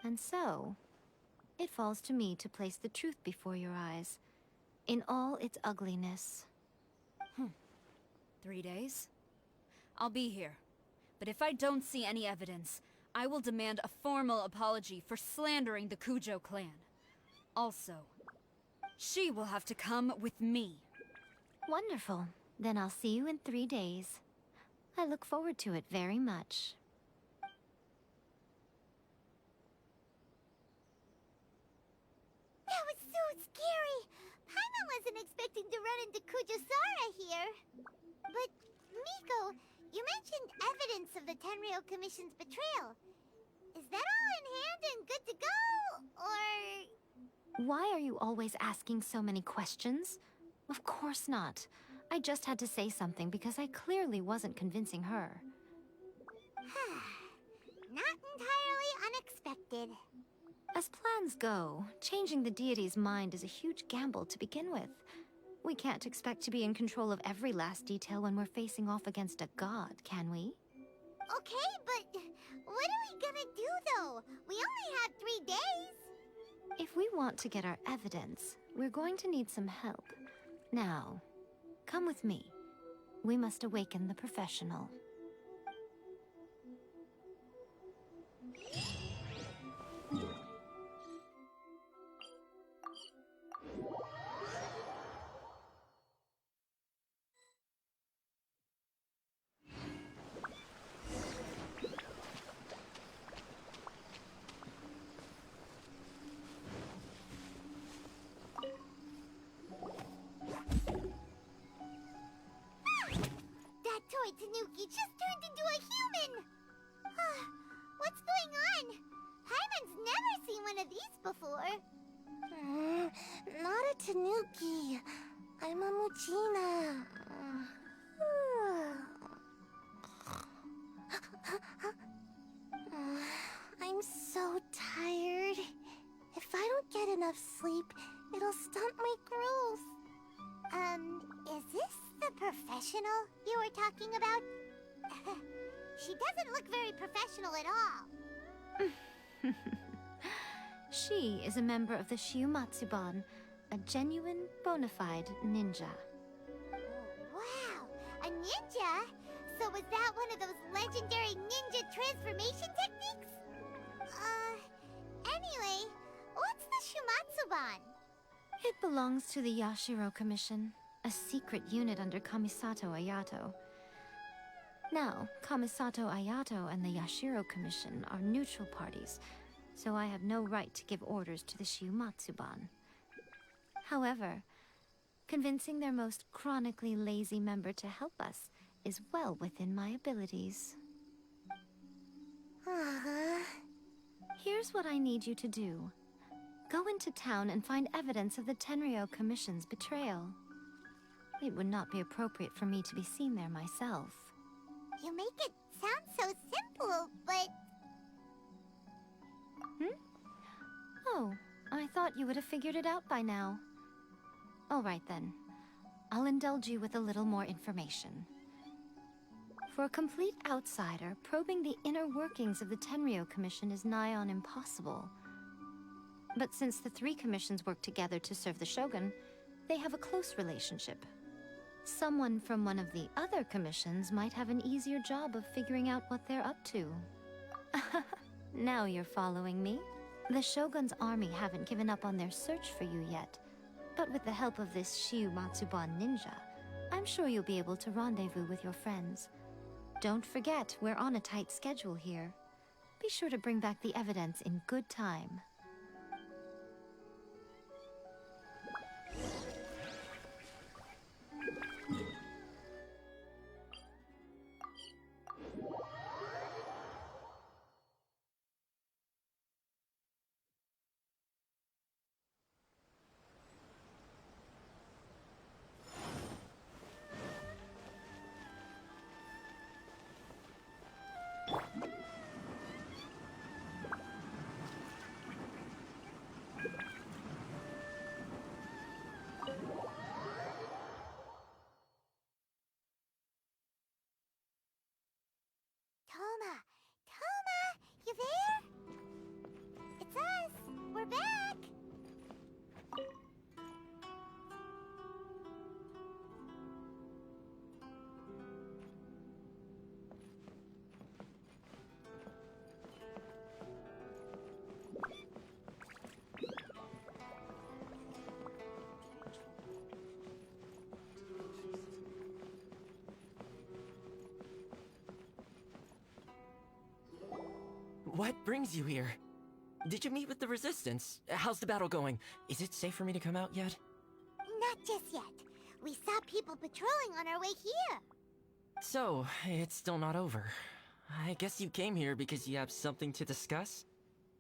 And so, it falls to me to place the truth before your eyes, in all its ugliness. 3 days? I'll be here. But if I don't see any evidence, I will demand a formal apology for slandering the Kujo clan. Also, she will have to come with me. Wonderful. Then I'll see you in 3 days. I look forward to it very much. That was so scary! Paimon wasn't expecting to run into Kujosara here. But, Miko, you mentioned evidence of the Tenryou Commission's betrayal. Is that all in hand and good to go? Or... Why are you always asking so many questions? Of course not. I just had to say something because I clearly wasn't convincing her. Not entirely unexpected. As plans go, changing the deity's mind is a huge gamble to begin with. We can't expect to be in control of every last detail when we're facing off against a god, can we? Okay, but what are we gonna do, though? We only have 3 days. If we want to get our evidence, we're going to need some help. Now, come with me. We must awaken the professional. That toy Tanuki just turned into a human! What's going on? Paimon's never seen one of these before. Not a Tanuki. I'm a Muchina. I'm so tired. If I don't get enough sleep, it'll stunt my growth. Is this the professional you were talking about? She doesn't look very professional at all. She is a member of the Shiumatsuban, a genuine, bona fide ninja. Wow, a ninja? So was that one of those legendary ninja transformation techniques? Anyway, what's the Shumatsuban? It belongs to the Yashiro Commission, a secret unit under Kamisato Ayato. Now, Kamisato Ayato and the Yashiro Commission are neutral parties, so I have no right to give orders to the Shiumatsuban. However, convincing their most chronically lazy member to help us is well within my abilities. Here's what I need you to do. Go into town and find evidence of the Tenryou Commission's betrayal. It would not be appropriate for me to be seen there myself. You make it sound so simple, but... Oh, I thought you would have figured it out by now. All right then. I'll indulge you with a little more information. For a complete outsider, probing the inner workings of the Tenryou Commission is nigh on impossible. But since the 3 commissions work together to serve the Shogun, they have a close relationship. Someone from one of the other commissions might have an easier job of figuring out what they're up to. Now you're following me. The Shogun's army haven't given up on their search for you yet, But with the help of this Shiu Matsuban ninja, I'm sure you'll be able to rendezvous with your friends. Don't forget, we're on a tight schedule here. Be sure to bring back the evidence in good time. Toma! Toma! You there? It's us! We're back! What brings you here? Did you meet with the Resistance? How's the battle going? Is it safe for me to come out yet? Not just yet. We saw people patrolling on our way here. So, it's still not over. I guess you came here because you have something to discuss?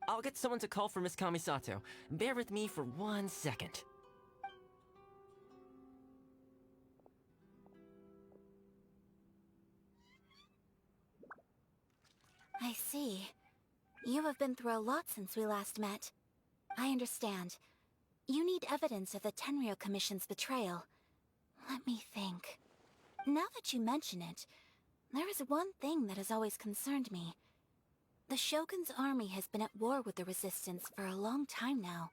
I'll get someone to call for Miss Kamisato. Bear with me for 1 second. I see. You have been through a lot since we last met. I understand. You need evidence of the Tenryou Commission's betrayal. Let me think. Now that you mention it, there is one thing that has always concerned me. The Shogun's army has been at war with the Resistance for a long time now,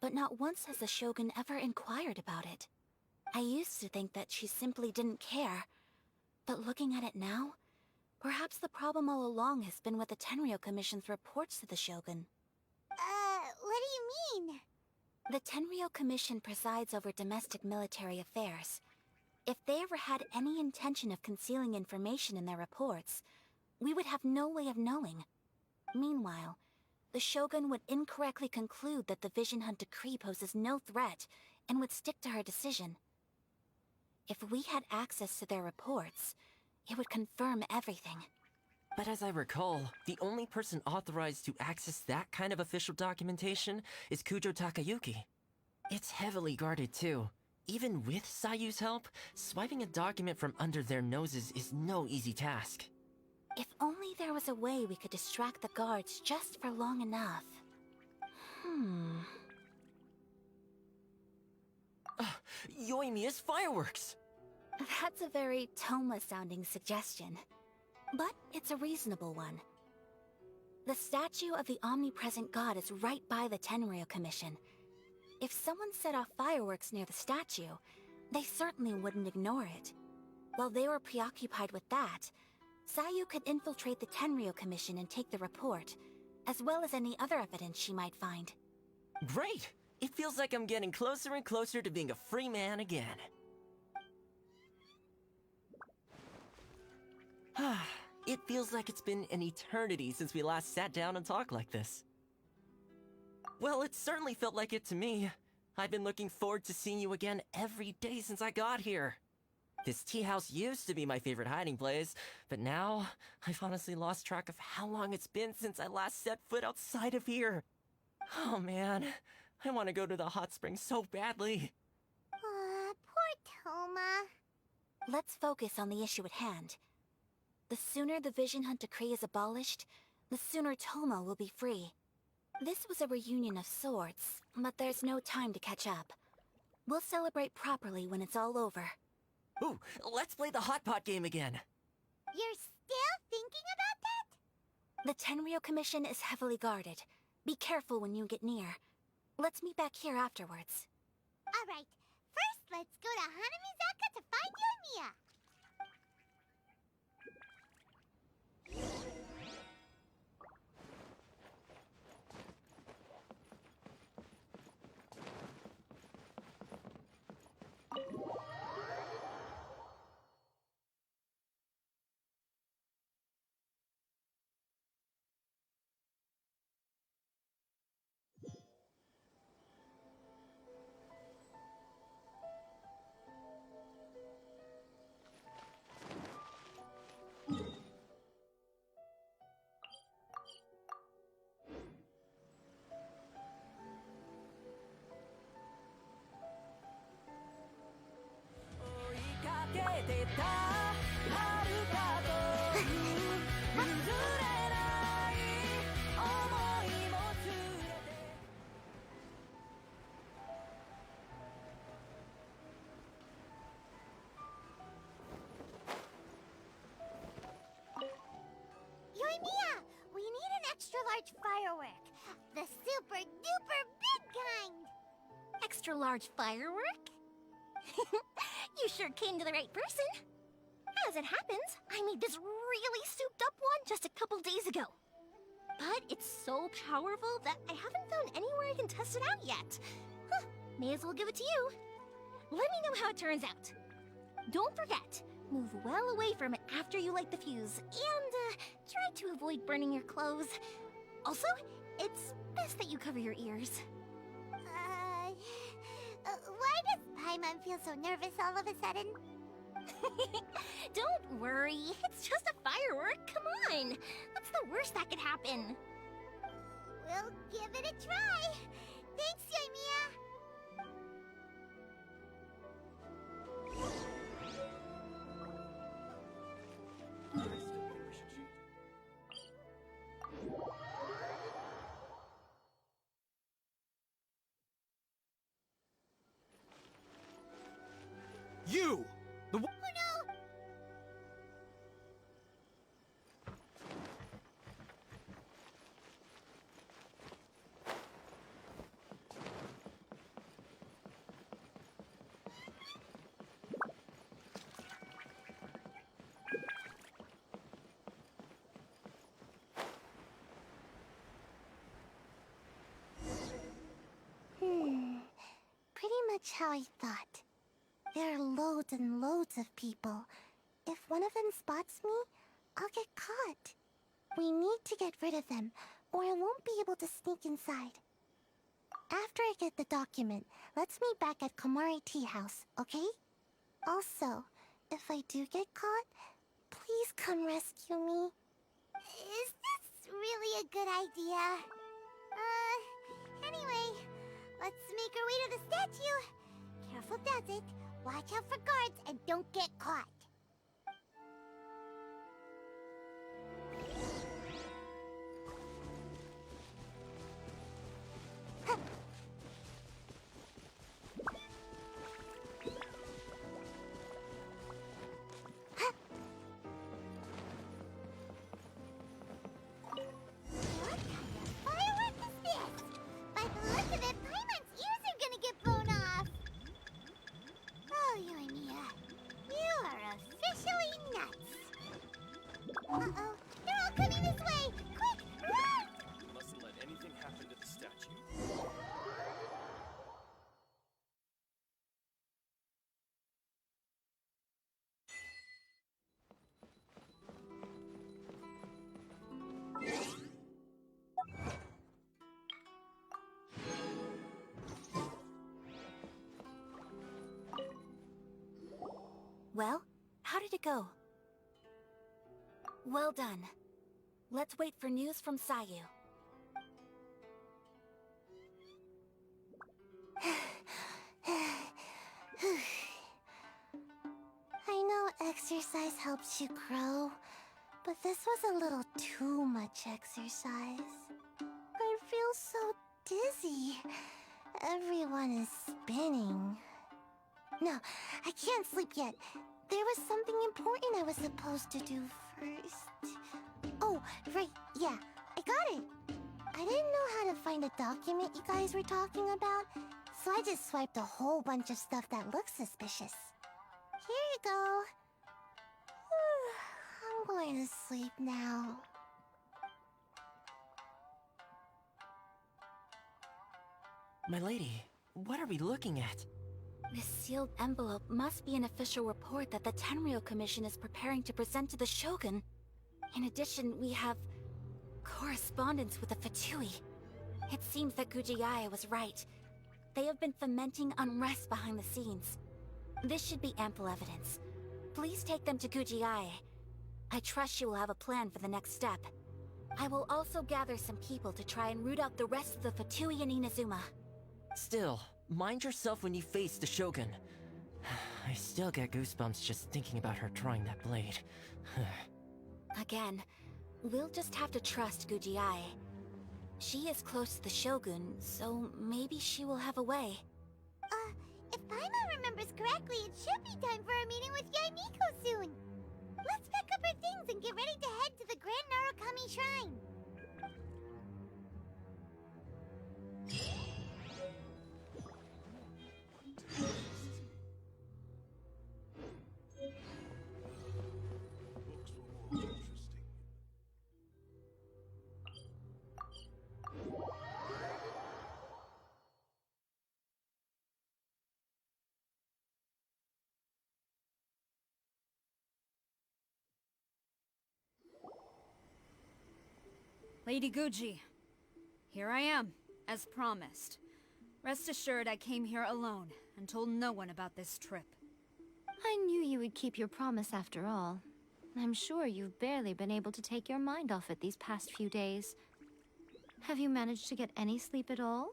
but not once has the Shogun ever inquired about it. I used to think that she simply didn't care, but looking at it now, perhaps the problem all along has been with the Tenryou Commission's reports to the Shogun. What do you mean? The Tenryou Commission presides over domestic military affairs. If they ever had any intention of concealing information in their reports, we would have no way of knowing. Meanwhile, the Shogun would incorrectly conclude that the Vision Hunt decree poses no threat and would stick to her decision. If we had access to their reports, it would confirm everything. But as I recall, the only person authorized to access that kind of official documentation is Kujo Takayuki. It's heavily guarded too. Even with Sayu's help, swiping a document from under their noses is no easy task. If only there was a way we could distract the guards just for long enough. Yoimiya's fireworks! That's a very Toma-sounding suggestion. But it's a reasonable one. The statue of the omnipresent god is right by the Tenryou Commission. If someone set off fireworks near the statue, they certainly wouldn't ignore it. While they were preoccupied with that, Sayu could infiltrate the Tenryou Commission and take the report, as well as any other evidence she might find. Great! It feels like I'm getting closer and closer to being a free man again. It feels like it's been an eternity since we last sat down and talked like this. Well, it certainly felt like it to me. I've been looking forward to seeing you again every day since I got here. This tea house used to be my favorite hiding place, but now I've honestly lost track of how long it's been since I last set foot outside of here. Oh man, I want to go to the hot springs so badly. Poor Toma. Let's focus on the issue at hand. The sooner the Vision Hunt decree is abolished, the sooner Toma will be free. This was a reunion of sorts, but there's no time to catch up. We'll celebrate properly when it's all over. Ooh, let's play the hot pot game again. You're still thinking about that? The Tenryou Commission is heavily guarded. Be careful when you get near. Let's meet back here afterwards. Alright, first let's go to Hanamizaka to find Yoimiya. large firework. The super duper big kind. Extra large firework? You sure came to the right person. As it happens, I made this really souped up one just a couple days ago. But it's so powerful that I haven't found anywhere I can test it out yet. Huh, may as well give it to you. Let me know how it turns out. Don't forget, move well away from it after you light the fuse, and try to avoid burning your clothes. Also, it's best that you cover your ears. Why does Paimon feel so nervous all of a sudden? Don't worry, it's just a firework, come on! What's the worst that could happen? We'll give it a try. Thanks, Yoimiya. You! The Oh no! Pretty much how I thought. There are loads and loads of people. If one of them spots me, I'll get caught. We need to get rid of them, or I won't be able to sneak inside. After I get the document, let's meet back at Komari Tea House, okay? Also, if I do get caught, please come rescue me. Is this really a good idea? Anyway, let's make our way to the statue. Careful does it. Watch out for guards and don't get caught. What kind of firework is this? By the look of it, Paimon's ears are gonna get blown off. Oh, Yoimiya, you are officially nuts. Uh-oh, they're all coming this way! Quick, run! You mustn't let anything happen to the statue. Well, how did it go? Well done. Let's wait for news from Sayu. I know exercise helps you grow, but this was a little too much exercise. I feel so dizzy. Everyone is spinning. No, I can't sleep yet. There was something important I was supposed to do first. Oh, right, yeah, I got it. I didn't know how to find a document you guys were talking about, so I just swiped a whole bunch of stuff that looks suspicious. Here you go. I'm going to sleep now. My lady, what are we looking at? This sealed envelope must be an official report that the Tenryou Commission is preparing to present to the Shogun. In addition, we have correspondence with the Fatui. It seems that Gujiaya was right. They have been fomenting unrest behind the scenes. This should be ample evidence. Please take them to Gujiaya. I trust she will have a plan for the next step. I will also gather some people to try and root out the rest of the Fatui in Inazuma. Still, mind yourself when you face the Shogun. I still get goosebumps just thinking about her drawing that blade. Again, we'll just have to trust Gujiai. She is close to the Shogun, so maybe she will have a way. If Paimon remembers correctly, it should be time for a meeting with Yaimiko soon. Let's pack up our things and get ready to head to the Grand Narukami Shrine. Lady Guji, here I am, as promised. Rest assured I came here alone and told no one about this trip. I knew you would keep your promise after all. I'm sure you've barely been able to take your mind off it these past few days. Have you managed to get any sleep at all?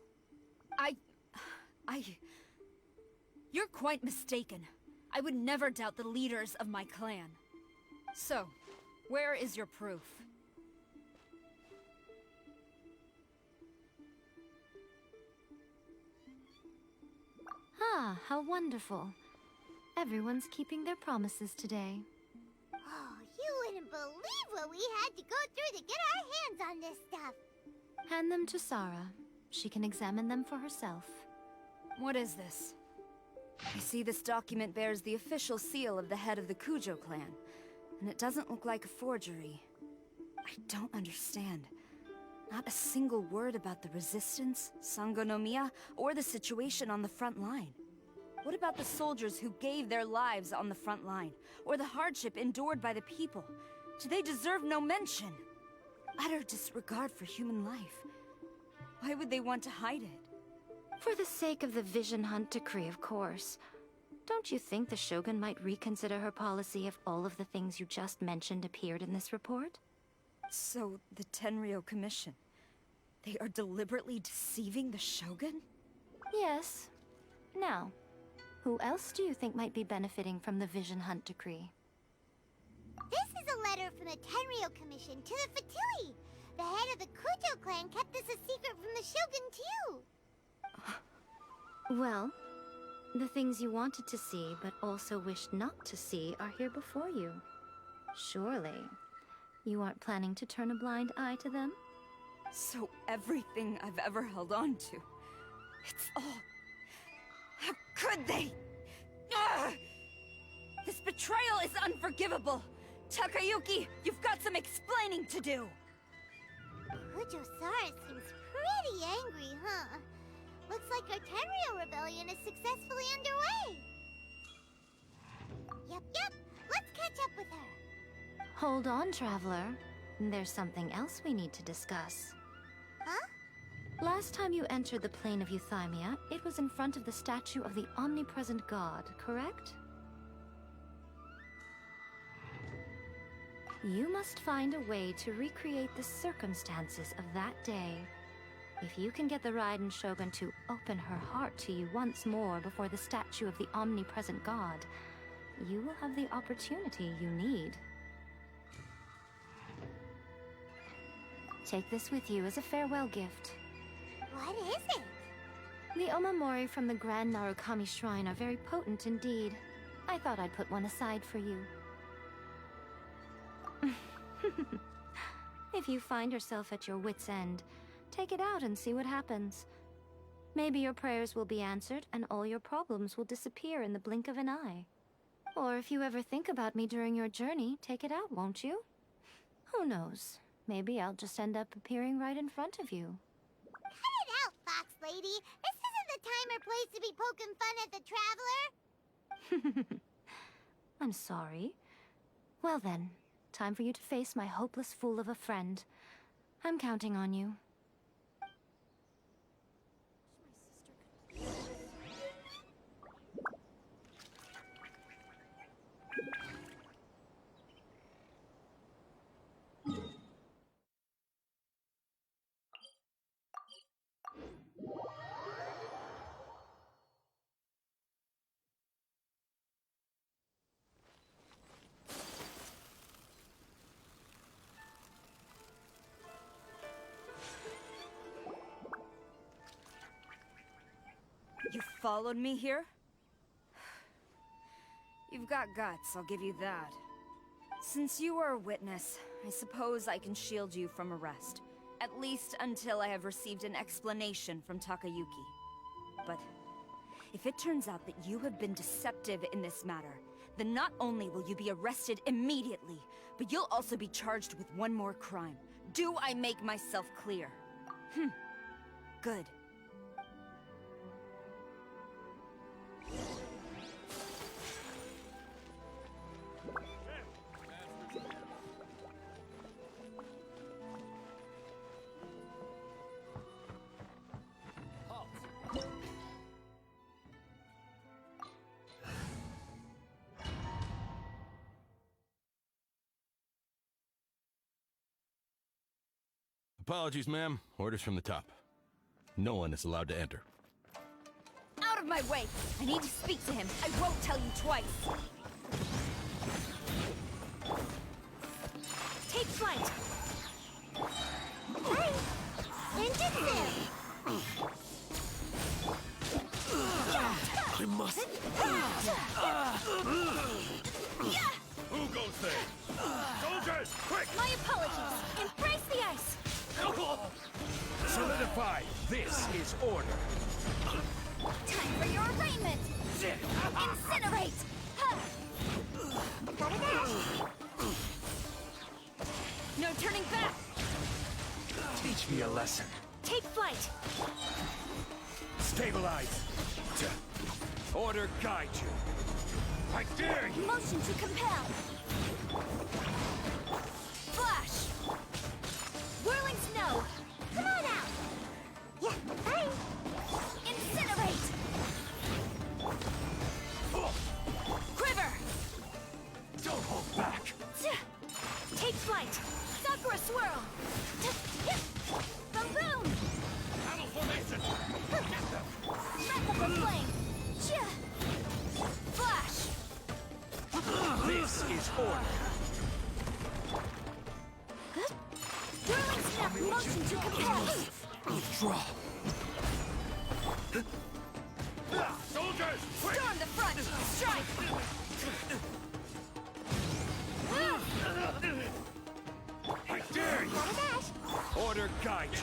You're quite mistaken. I would never doubt the leaders of my clan. So, where is your proof? Ah, how wonderful. Everyone's keeping their promises today. Oh, you wouldn't believe what we had to go through to get our hands on this stuff. Hand them to Sarah. She can examine them for herself. What is this? I see this document bears the official seal of the head of the Kujo clan, and it doesn't look like a forgery. I don't understand. Not a single word about the resistance, Sangonomiya, or the situation on the front line. What about the soldiers who gave their lives on the front line, or the hardship endured by the people? Do they deserve no mention? Utter disregard for human life. Why would they want to hide it? For the sake of the Vision Hunt decree, of course. Don't you think the Shogun might reconsider her policy if all of the things you just mentioned appeared in this report? So, the Tenryo Commission, they are deliberately deceiving the Shogun? Yes. Now, who else do you think might be benefiting from the Vision Hunt decree? This is a letter from the Tenryo Commission to the Fatui. The head of the Kujo clan kept this a secret from the Shogun, too. Well, the things you wanted to see but also wished not to see are here before you. Surely, you aren't planning to turn a blind eye to them? So everything I've ever held on to, it's all... How could they? Ugh! This betrayal is unforgivable! Takayuki, you've got some explaining to do! Kujo-Sara seems pretty angry, huh? Looks like our Tenryo rebellion is successfully underway. Yep. Let's catch up with her. Hold on, Traveler. There's something else we need to discuss. Huh? Last time you entered the plane of Euthymia, it was in front of the statue of the omnipresent god, correct? You must find a way to recreate the circumstances of that day. If you can get the Raiden Shogun to open her heart to you once more before the statue of the omnipresent god, you will have the opportunity you need. Take this with you as a farewell gift. What is it? The omamori from the Grand Narukami Shrine are very potent indeed. I thought I'd put one aside for you. If you find yourself at your wit's end, take it out and see what happens. Maybe your prayers will be answered and all your problems will disappear in the blink of an eye. Or if you ever think about me during your journey, take it out, won't you? Who knows? Maybe I'll just end up appearing right in front of you. Cut it out, Fox Lady. This isn't the time or place to be poking fun at the Traveler. I'm sorry. Well then, time for you to face my hopeless fool of a friend. I'm counting on you. You followed me here? You've got guts, I'll give you that. Since you are a witness, I suppose I can shield you from arrest. At least until I have received an explanation from Takayuki. But if it turns out that you have been deceptive in this matter, then not only will you be arrested immediately, but you'll also be charged with one more crime. Do I make myself clear? Good. Apologies, ma'am. Orders from the top. No one is allowed to enter. Out of my way! I need to speak to him. I won't tell you twice. Take flight! Hey! Ninjutsu! I must. Who goes there? Soldiers, quick! My apologies! Embrace the ice! Solidify. This is order. Time for your arraignment! Incinerate! Gotta dash! No turning back! Teach me a lesson. Take flight! Stabilize. Order guide you. I dare you. Motion to compel! Flash! Whirling snow! Come on out! Yeah, hey! Incinerate! Quiver! Don't hold back. Take flight! Sakura swirl! Boom boom! Battle formation. Replica flame! Flash! This is order. Whirling snap! Motion to compel! Draw. Soldiers, quick! Storm the front! Strike! I dare you. Gotta dash! Order guide you.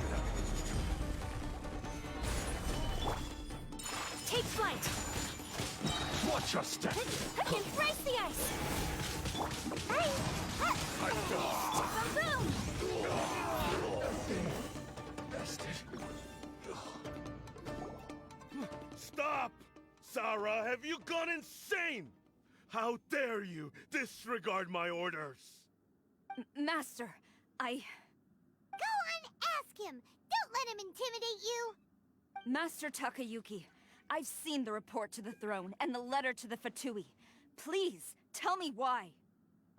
Take flight! Watch your step. Embrace the ice! Hey! Boom boom! Stop! Sarah, have you gone insane? How dare you disregard my orders? Master, I... Go on, ask him! Don't let him intimidate you! Master Takayuki, I've seen the report to the throne and the letter to the Fatui. Please, tell me why.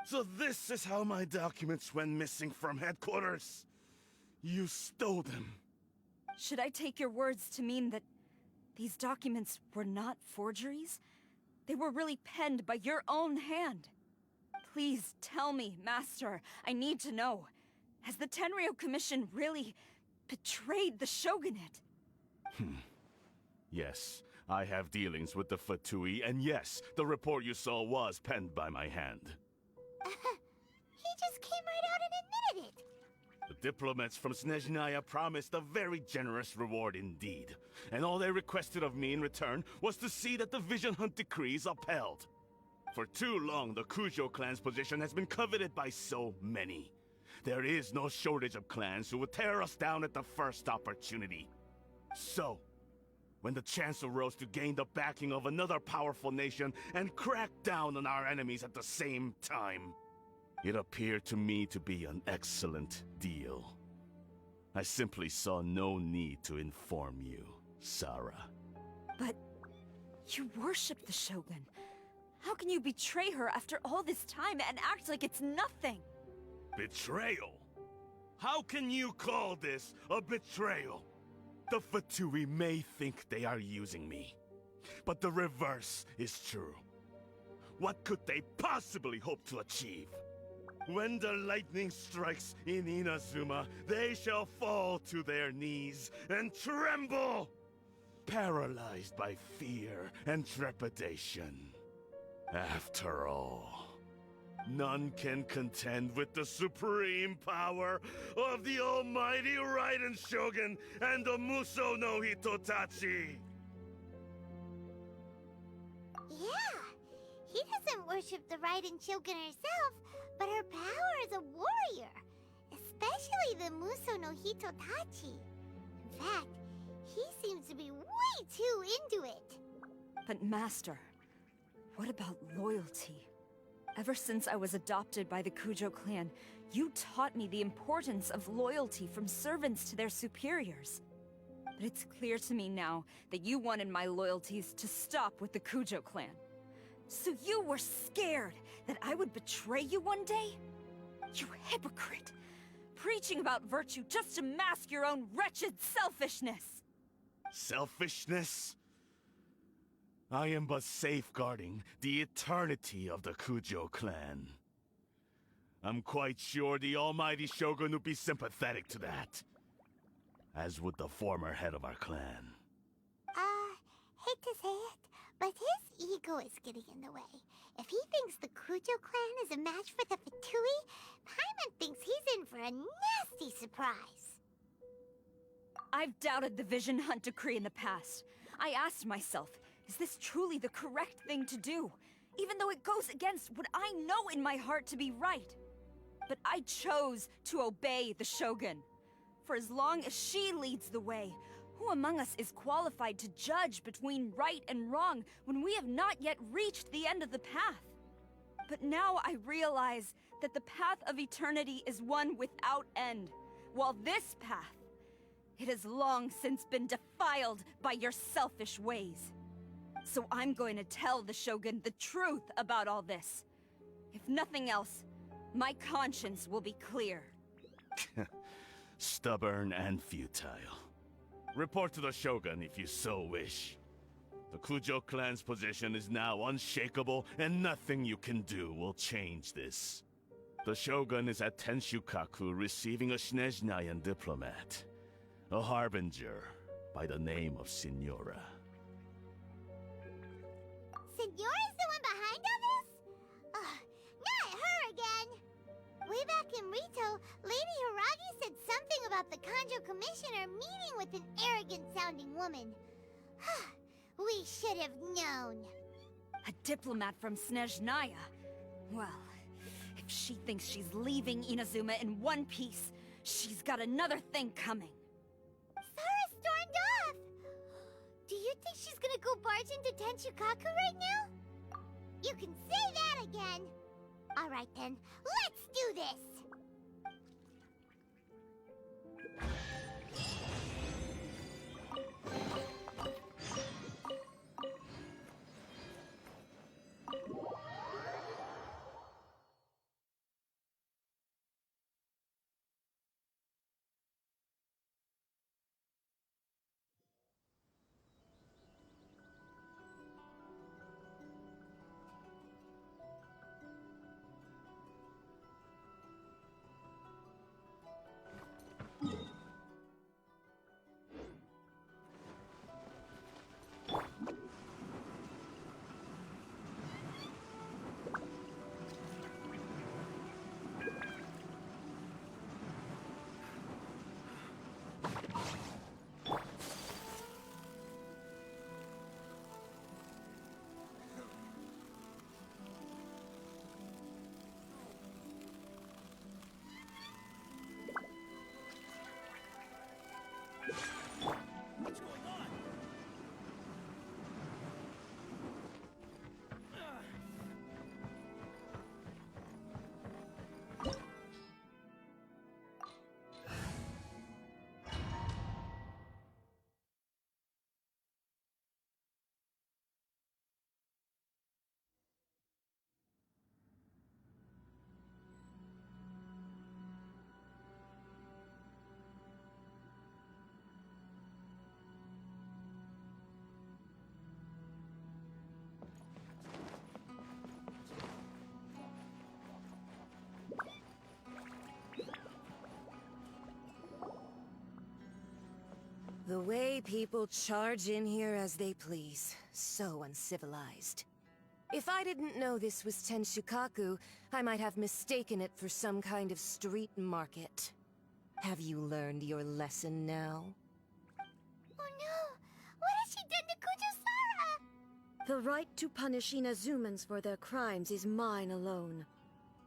So this is how my documents went missing from headquarters. You stole them. Should I take your words to mean that these documents were not forgeries? They were really penned by your own hand. Please tell me, Master. I need to know. Has the Tenryo Commission really betrayed the Shogunate? Yes, I have dealings with the Fatui, and yes, the report you saw was penned by my hand. He just came right out and admitted it! The diplomats from Snezhnaya promised a very generous reward indeed, and all they requested of me in return was to see that the Vision Hunt decrees upheld. For too long, the Kujo clan's position has been coveted by so many. There is no shortage of clans who would tear us down at the first opportunity. So, when the chance arose to gain the backing of another powerful nation and crack down on our enemies at the same time, it appeared to me to be an excellent deal. I simply saw no need to inform you, Sarah. But you worship the Shogun. How can you betray her after all this time and act like it's nothing? Betrayal? How can you call this a betrayal? The Fatui may think they are using me, but the reverse is true. What could they possibly hope to achieve? When the lightning strikes in Inazuma, they shall fall to their knees and tremble, paralyzed by fear and trepidation. After all, none can contend with the supreme power of the almighty Raiden Shogun and the Muso no Hitotachi! Yeah, he doesn't worship the Raiden Shogun herself, but her power as a warrior, especially the Muso no Hitotachi. In fact, he seems to be way too into it. But Master, what about loyalty? Ever since I was adopted by the Kujo clan, you taught me the importance of loyalty from servants to their superiors. But it's clear to me now that you wanted my loyalties to stop with the Kujo clan. So you were scared that I would betray you one day? You hypocrite! preaching about virtue just to mask your own wretched selfishness. Selfishness? I am but safeguarding the eternity of the Kujo clan. I'm quite sure the almighty Shogun would be sympathetic to that. As would the former head of our clan. Hate to say it, but his ego is getting in the way. If he thinks the Kujo clan is a match for the Fatui, Paimon thinks he's in for a nasty surprise. I've doubted the Vision Hunt decree in the past. I asked myself, is this truly the correct thing to do? Even though it goes against what I know in my heart to be right. But I chose to obey the Shogun. For as long as she leads the way, who among us is qualified to judge between right and wrong when we have not yet reached the end of the path? But now I realize that the path of eternity is one without end, while this path, it has long since been defiled by your selfish ways. So I'm going to tell the Shogun the truth about all this. If nothing else, my conscience will be clear. Stubborn and futile. Report to the Shogun if you so wish. The Kujo clan's position is now unshakable, and nothing you can do will change this. The Shogun is at Tenshukaku receiving a Snezhnayan diplomat. A harbinger by the name of Signora. Signora's the one behind all this? Not her again! Way back in Rito, Lady Hiragi said something about the Kanjo Commissioner meeting with an arrogant-sounding woman. We should have known. A diplomat from Snezhnaya? Well, if she thinks she's leaving Inazuma in one piece, she's got another thing coming. Sara stormed off! Do you think she's gonna go barge into Tenshukaku right now? You can say that again! Alright then, let's do this! The way people charge in here as they please. So uncivilized. If I didn't know this was Tenshukaku, I might have mistaken it for some kind of street market. Have you learned your lesson now? Oh no! What has she done to Kujo-Sara? The right to punish Inazumans for their crimes is mine alone.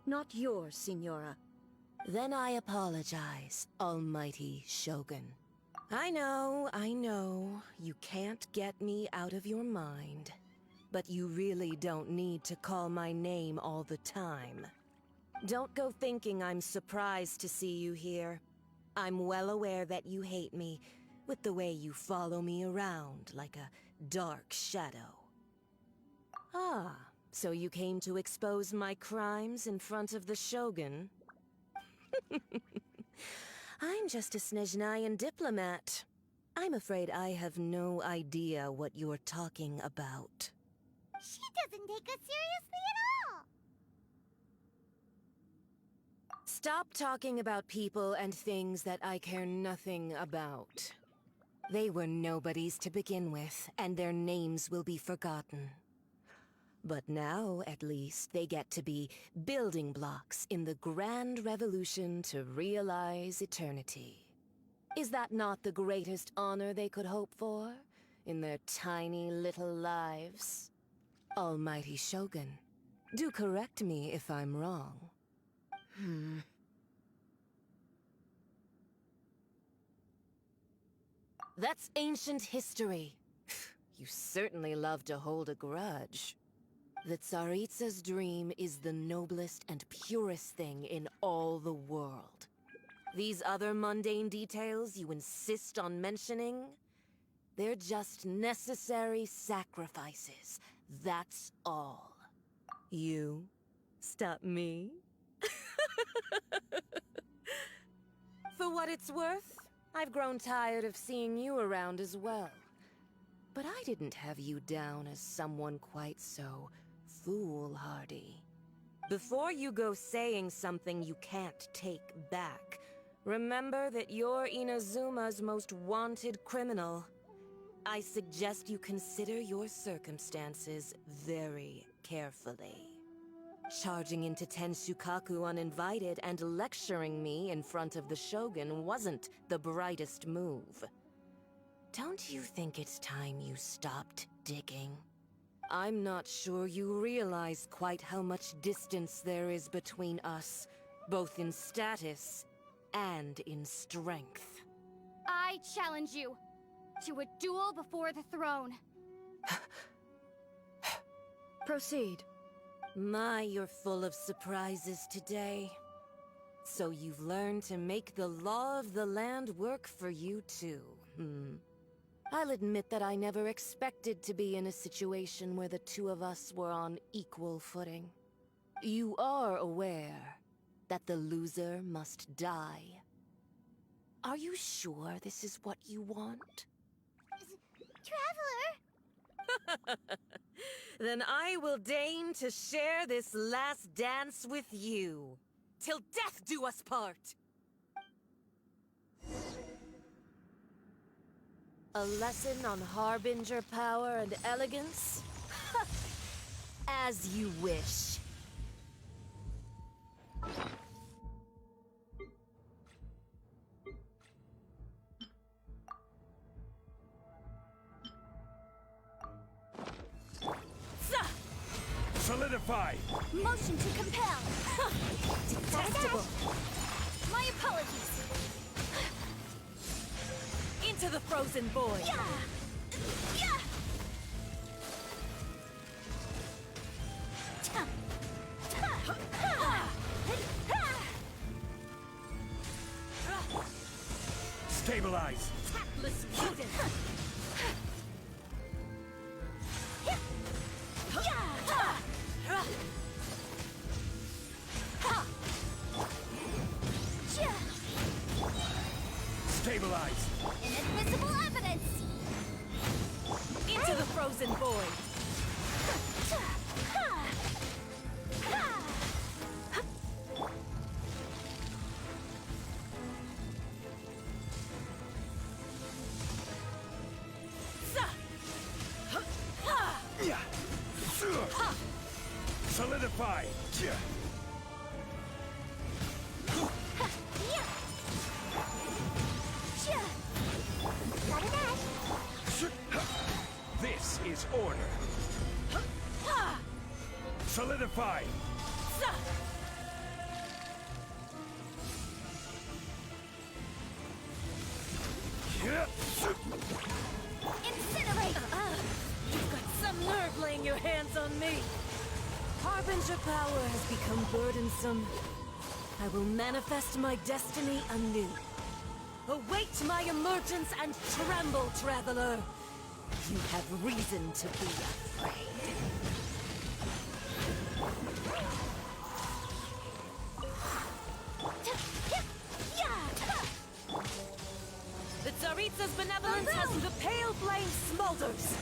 Not yours, Signora. Then I apologize, Almighty Shogun. I know, you can't get me out of your mind. But you really don't need to call my name all the time. Don't go thinking I'm surprised to see you here. I'm well aware that you hate me, with the way you follow me around like a dark shadow. Ah, so you came to expose my crimes in front of the Shogun? I'm just a Snezhnayan diplomat. I'm afraid I have no idea what you're talking about. She doesn't take us seriously at all! Stop talking about people and things that I care nothing about. They were nobodies to begin with, and their names will be forgotten. But now, at least, they get to be building blocks in the grand revolution to realize eternity. Is that not the greatest honor they could hope for in their tiny little lives? Almighty Shogun, do correct me if I'm wrong. That's ancient history. You certainly love to hold a grudge. The Tsaritsa's dream is the noblest and purest thing in all the world. These other mundane details you insist on mentioning, they're just necessary sacrifices. That's all. You stop me? For what it's worth, I've grown tired of seeing you around as well. But I didn't have you down as someone quite so foolhardy. Before you go saying something you can't take back, remember that you're Inazuma's most wanted criminal. I suggest you consider your circumstances very carefully. Charging into Tenshukaku uninvited and lecturing me in front of the Shogun wasn't the brightest move. Don't you think it's time you stopped digging? I'm not sure you realize quite how much distance there is between us, both in status and in strength. I challenge you to a duel before the throne. Proceed. My, you're full of surprises today. So you've learned to make the law of the land work for you too, I'll admit that I never expected to be in a situation where the two of us were on equal footing. You are aware that the loser must die. Are you sure this is what you want? Traveler! Then I will deign to share this last dance with you. Till death do us part! A lesson on Harbinger power and elegance? As you wish. Solidify! Motion to compel! Detestable! My apologies! Into the frozen void! Yeah! Yeah! Stabilize! Tactless rodent! Stabilize! Inadmissible evidence! Into the frozen void! Solidify! This is order. Solidify! Incinerate! You've got some nerve laying your hands on me! Harbinger power has become burdensome. I will manifest my destiny anew. Await my emergence and tremble, traveler! You have reason to be afraid. Tsaritsa's benevolence as the pale flame smolders!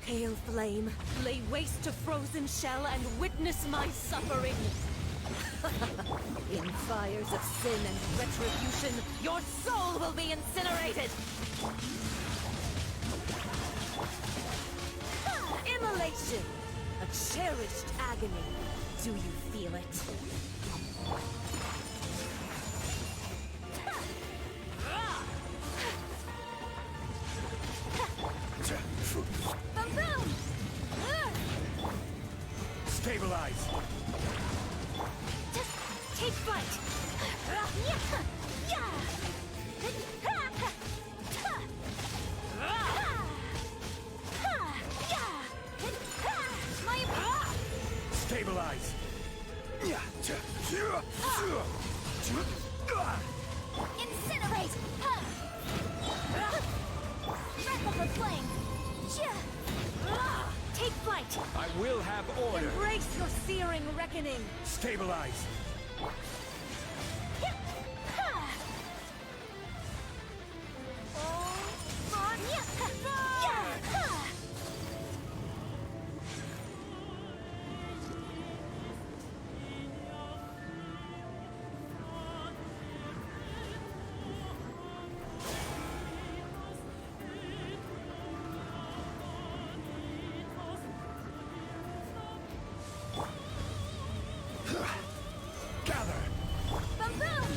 Pale flame, lay waste to frozen shell and witness my suffering! In fires of sin and retribution, your soul will be incinerated! Immolation! A cherished agony. Do you feel it? Boom boom! Stabilize! Just take flight! Stabilize! Incinerate! Wrap up the flame! Take flight! I will have order! Embrace your searing reckoning! Stabilize! Gather! Boom boom!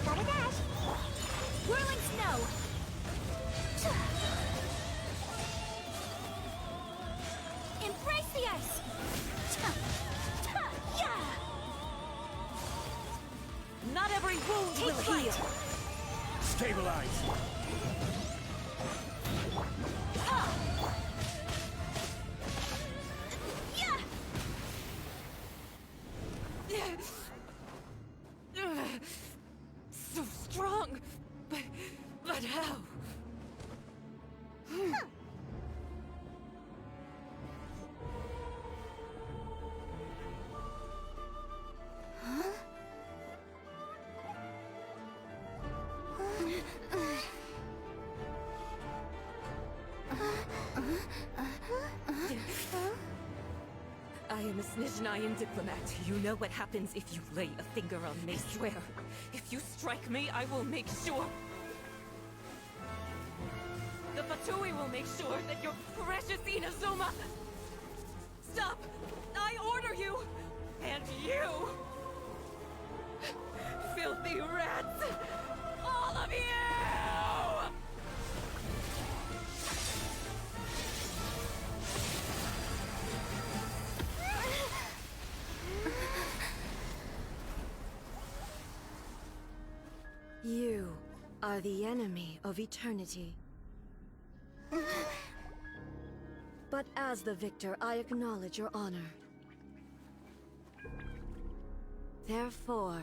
Gotta dash! Whirling snow! Embrace the ice! Not every wound Take will flight. heal! Stabilize! So strong, but how? I am a Snezhnayan diplomat. You know what happens if you lay a finger on me, swear. If you strike me, I will make sure... The Fatui will make sure that your precious Inazuma... Stop! I order you! And you! Filthy rats! All of you! You are the enemy of eternity. But as the victor, I acknowledge your honor. Therefore,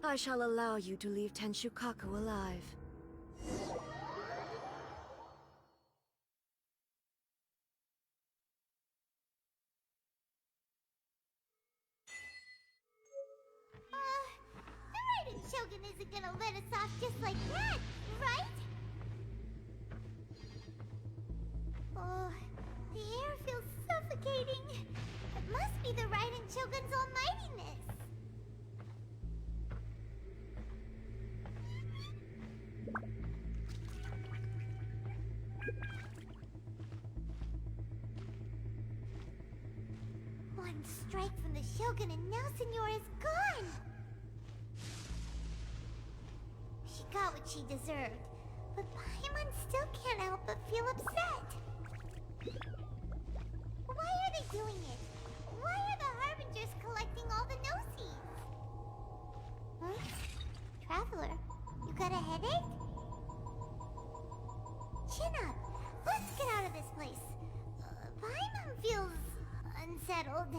I shall allow you to leave Tenshukaku alive. The Raiden Shogun isn't gonna let us off just like that, right? Oh, the air feels suffocating. It must be the Raiden Shogun's almightiness. One strike from the Shogun and now Senor is gone! She got what she deserved, but Paimon still can't help but feel upset. Why are they doing it? Why are the Harbingers collecting all the no-seeds? a headache? Chin up. Let's get out of this place. Paimon feels unsettled.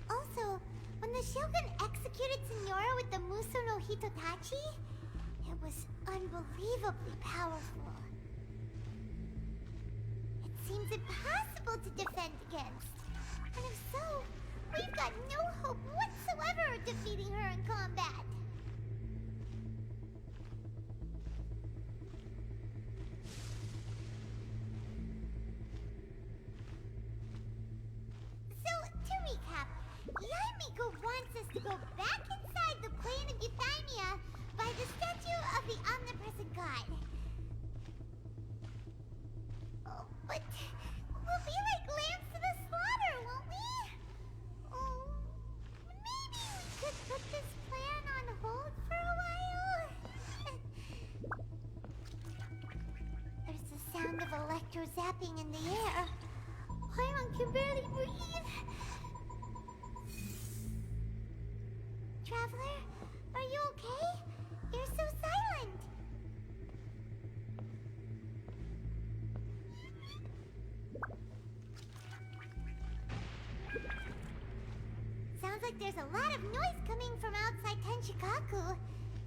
Also, when the Shogun executed Senora with the Muso no Hitotachi, it was unbelievably powerful. It seems impossible to defend against. And if so, we've got no hope whatsoever of defeating her in combat. So, to recap, Yaimiko wants us to go back inside the plane of Euthymia by the statue of the omnipresent god. Oh, but we'll be like lambs to the slaughter, won't we? Oh, maybe we could put this plan on hold for a while? There's the sound of electro zapping in the air. Paimon can barely breathe. Traveler, are you okay? You're so silent. Sounds like there's a lot of noise coming from outside Tenshikaku.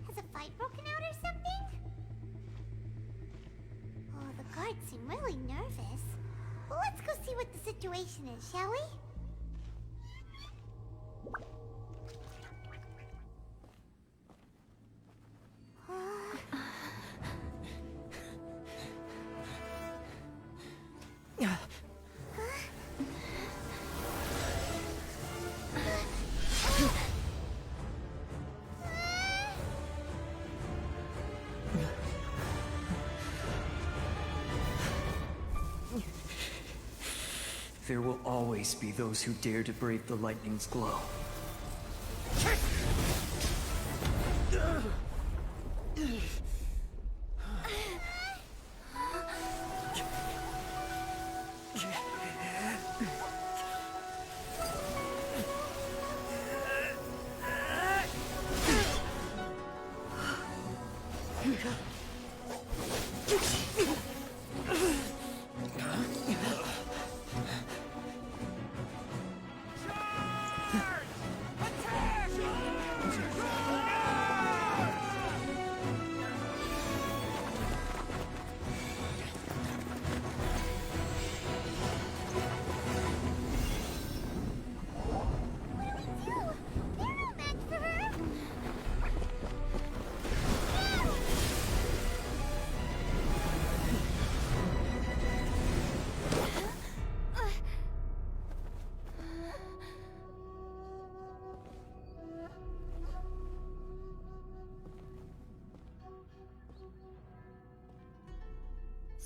Has a fight broken out or something? Oh, the guards seem really nervous. Well, let's go see what the situation is, shall we? There will always be those who dare to brave the lightning's glow.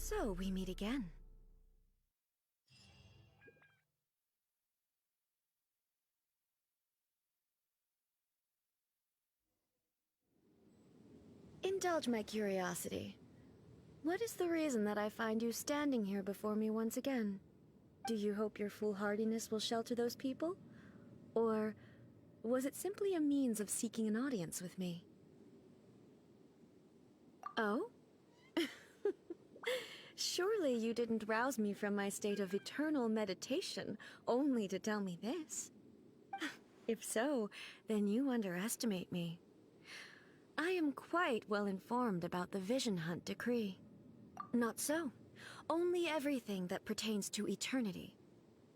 So, we meet again. Indulge my curiosity. What is the reason that I find you standing here before me once again? Do you hope your foolhardiness will shelter those people? Or was it simply a means of seeking an audience with me? Oh? Surely you didn't rouse me from my state of eternal meditation only to tell me this. If so, then you underestimate me. I am quite well informed about the Vision Hunt decree. Not so. Only everything that pertains to eternity.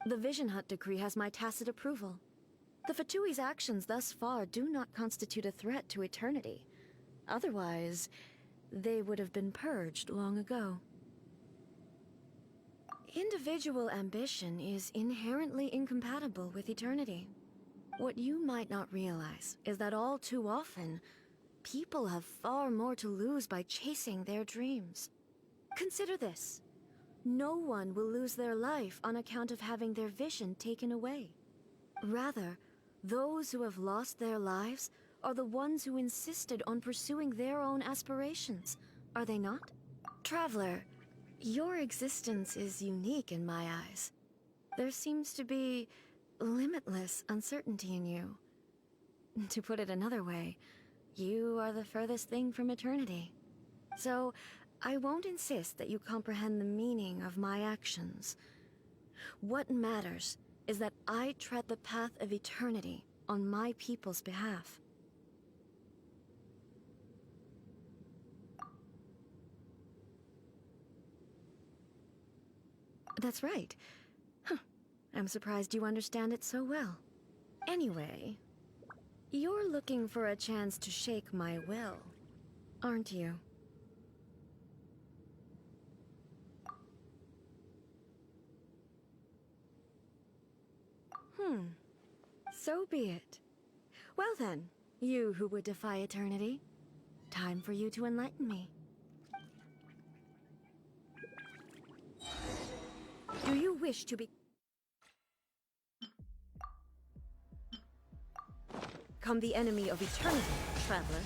The Vision Hunt decree has my tacit approval. The Fatui's actions thus far do not constitute a threat to eternity. Otherwise, they would have been purged long ago. Individual ambition is inherently incompatible with eternity. What you might not realize is that all too often, people have far more to lose by chasing their dreams. Consider this. No one will lose their life on account of having their vision taken away. Rather, those who have lost their lives are the ones who insisted on pursuing their own aspirations, are they not? Traveler, your existence is unique in my eyes. There seems to be limitless uncertainty in you. To put it another way, you are the furthest thing from eternity. So, I won't insist that you comprehend the meaning of my actions. What matters is that I tread the path of eternity on my people's behalf. That's right. Huh. I'm surprised you understand it so well. Anyway, you're looking for a chance to shake my will, aren't you? So be it. Well then, you who would defy eternity, time for you to enlighten me. Do you wish to become the enemy of eternity, traveler?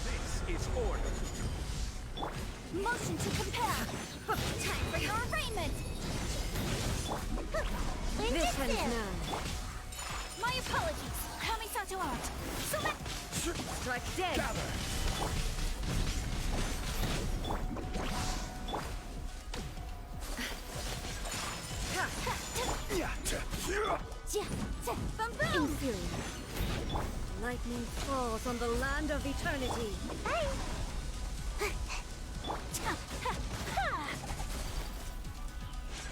This is order. Motion to compare! Time for your arraignment! This ends now. My apologies! Kamisato art! Strike dead! Inferior. Lightning falls on the land of eternity.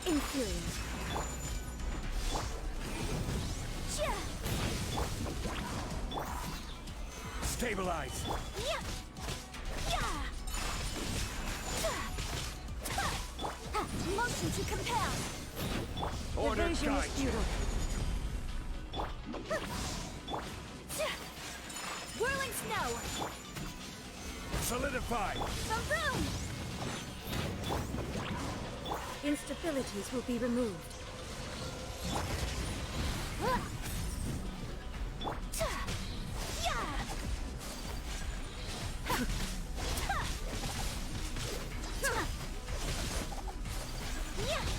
Inferior. Stabilize. Motion to compare! Order Evasion is guide you. futile. Whirling snow! Solidify. Boom! Instabilities will be removed.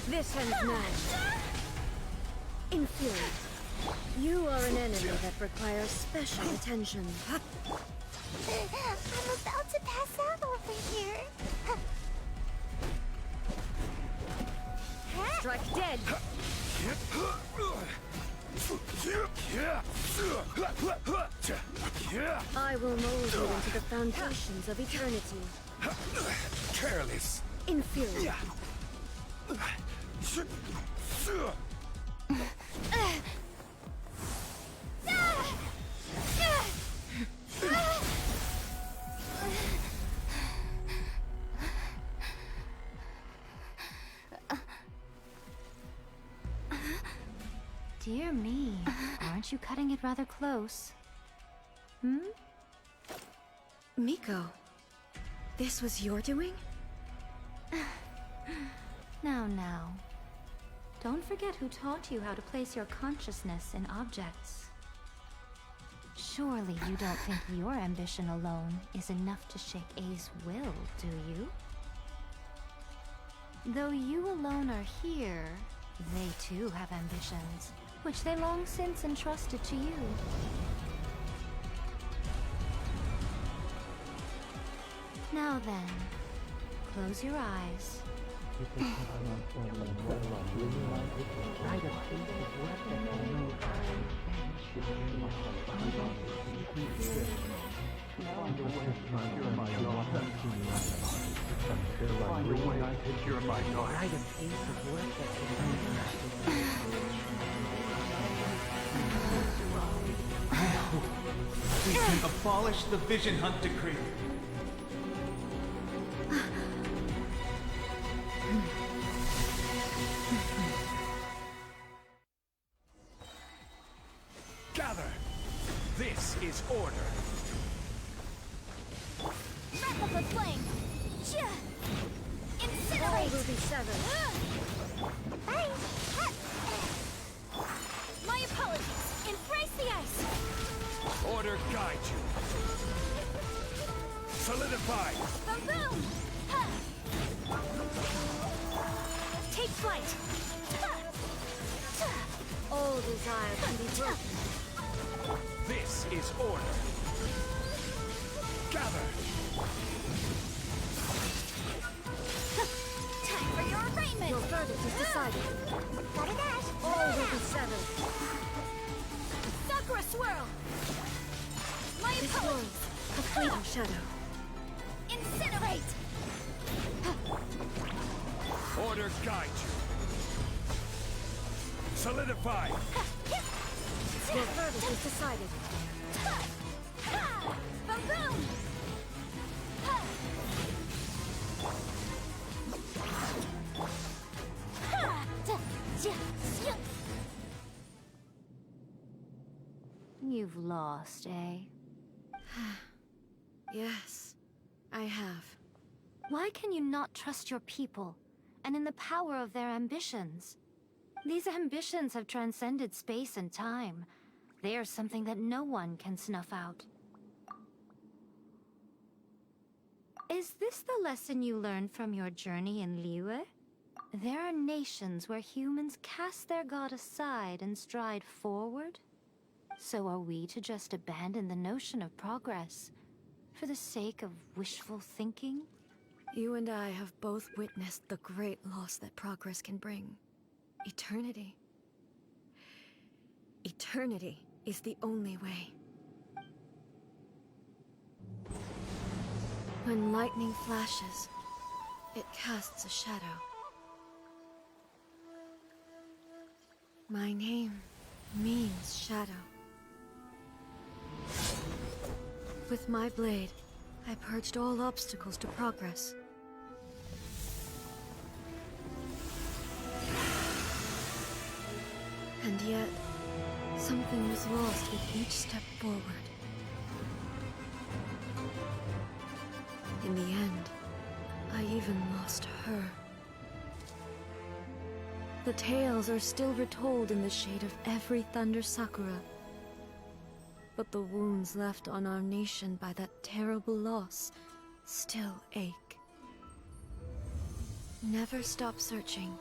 This ends now. Inferior. You are an enemy that requires special attention. I'm about to pass out over here. Strike dead. I will mold you into the foundations of eternity. Careless. Inferior. Dear me, aren't you cutting it rather close? Miko, this was your doing? Now. Don't forget who taught you how to place your consciousness in objects. Surely you don't think your ambition alone is enough to shake A's will, do you? Though you alone are here, they too have ambitions, which they long since entrusted to you. Now then, close your eyes. We can abolish the Vision Hunt Decree. Gather. This is order. Wrap up a flame! All Incinerate! will be severed. My apologies! Embrace the ice! Order guide you. Solidify. Boom! Ha! Fight! All desire can be broken. This is order. Gather! Time for your arraignment! Your verdict is decided. Gotta dash. All will be settled. Sakura swirl! My This opponent! world, a fleeting shadow. Incinerate! Order guide you. Solidify! Your verdict is decided. Boom! You've lost, eh? Yes, I have. Why can you not trust your people, and in the power of their ambitions? These ambitions have transcended space and time. They are something that no one can snuff out. Is this the lesson you learned from your journey in Liyue? There are nations where humans cast their god aside and stride forward. So are we to just abandon the notion of progress for the sake of wishful thinking? You and I have both witnessed the great loss that progress can bring. Eternity. Eternity is the only way. When lightning flashes, it casts a shadow. My name means shadow. With my blade, I purged all obstacles to progress. And yet, something was lost with each step forward. In the end, I even lost her. The tales are still retold in the shade of every Thunder Sakura. But the wounds left on our nation by that terrible loss still ache. Never stop searching,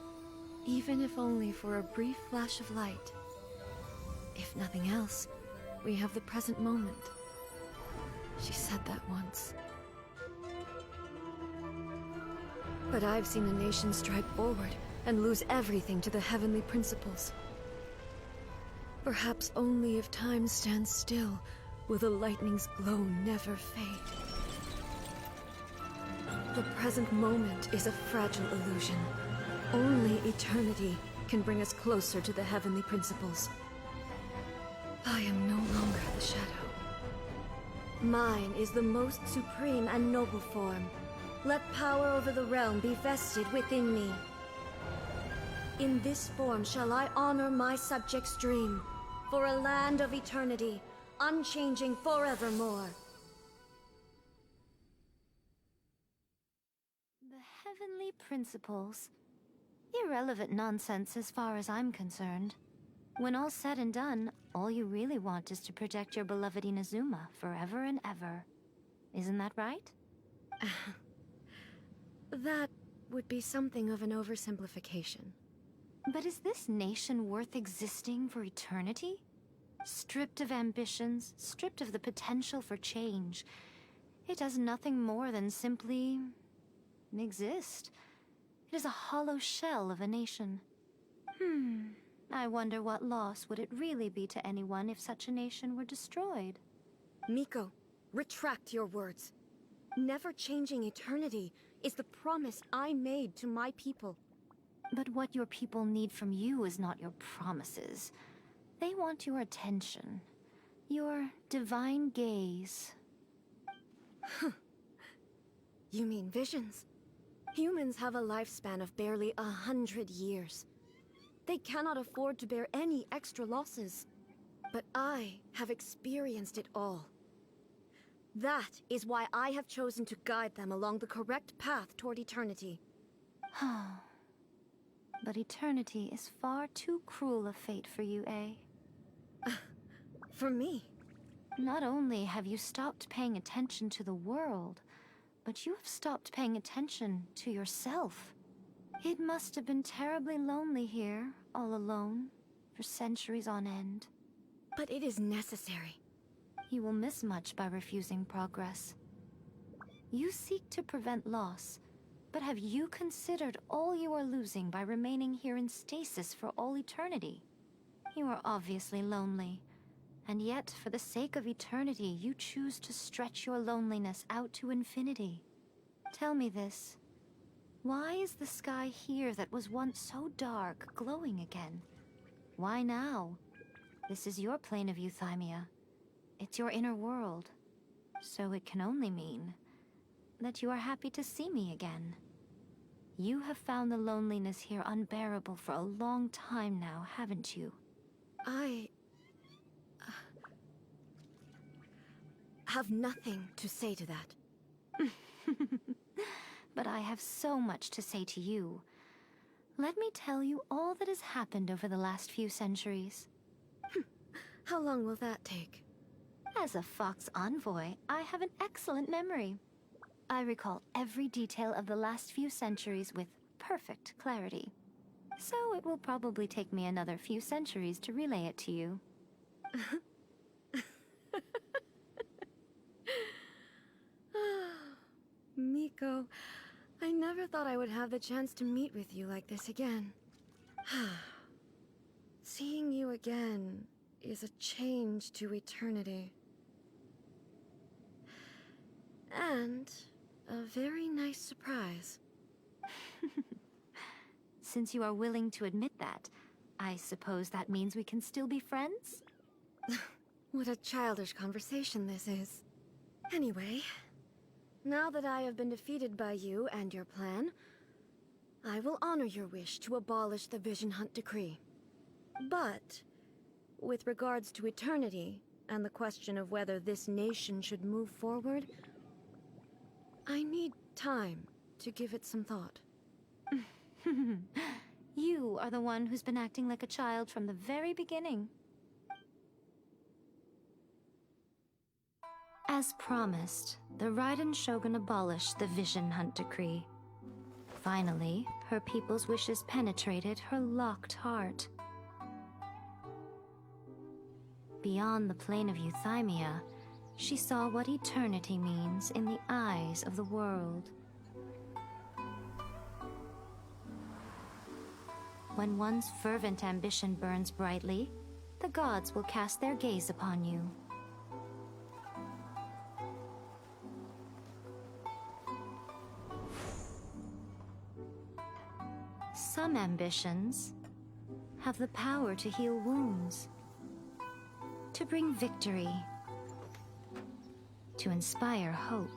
even if only for a brief flash of light. If nothing else, we have the present moment. She said that once. But I've seen a nation stride forward and lose everything to the heavenly principles. Perhaps only if time stands still will the lightning's glow never fade. The present moment is a fragile illusion. Only eternity can bring us closer to the heavenly principles. I am no longer the shadow. Mine is the most supreme and noble form. Let power over the realm be vested within me. In this form shall I honor my subjects' dream, for a land of eternity, unchanging forevermore. The heavenly principles. Irrelevant nonsense as far as I'm concerned. When all's said and done, all you really want is to protect your beloved Inazuma forever and ever. Isn't that right? That would be something of an oversimplification. But is this nation worth existing for eternity? Stripped of ambitions, stripped of the potential for change. It does nothing more than simply exist. It is a hollow shell of a nation. I wonder what loss would it really be to anyone if such a nation were destroyed? Miko, retract your words. Never changing eternity is the promise I made to my people. But what your people need from you is not your promises. They want your attention. Your divine gaze. You mean visions? Humans have a lifespan of barely 100 years. They cannot afford to bear any extra losses. But I have experienced it all. That is why I have chosen to guide them along the correct path toward eternity. But eternity is far too cruel a fate for you, eh? For me? Not only have you stopped paying attention to the world, but you have stopped paying attention to yourself. It must have been terribly lonely here, all alone, for centuries on end. But it is necessary. You will miss much by refusing progress. You seek to prevent loss, but have you considered all you are losing by remaining here in stasis for all eternity? You are obviously lonely, and yet for the sake of eternity, you choose to stretch your loneliness out to infinity. Tell me this. Why is the sky here that was once so dark glowing again? Why now? This is your plane of euthymia. It's your inner world. So it can only mean that you are happy to see me again. You have found the loneliness here unbearable for a long time now, haven't you? I have nothing to say to that. But I have so much to say to you. Let me tell you all that has happened over the last few centuries. How long will that take? As a Fox envoy, I have an excellent memory. I recall every detail of the last few centuries with perfect clarity. So it will probably take me another few centuries to relay it to you. Miko, I never thought I would have the chance to meet with you like this again. Seeing you again is a change to eternity. And a very nice surprise. Since you are willing to admit that, I suppose that means we can still be friends? What a childish conversation this is. Anyway, now that I have been defeated by you and your plan, I will honor your wish to abolish the Vision Hunt Decree. But, with regards to eternity, and the question of whether this nation should move forward, I need time to give it some thought. You are the one who's been acting like a child from the very beginning. As promised, the Raiden Shogun abolished the Vision Hunt Decree. Finally, her people's wishes penetrated her locked heart. Beyond the plane of euthymia, she saw what eternity means in the eyes of the world. When one's fervent ambition burns brightly, the gods will cast their gaze upon you. Some ambitions have the power to heal wounds, to bring victory, to inspire hope.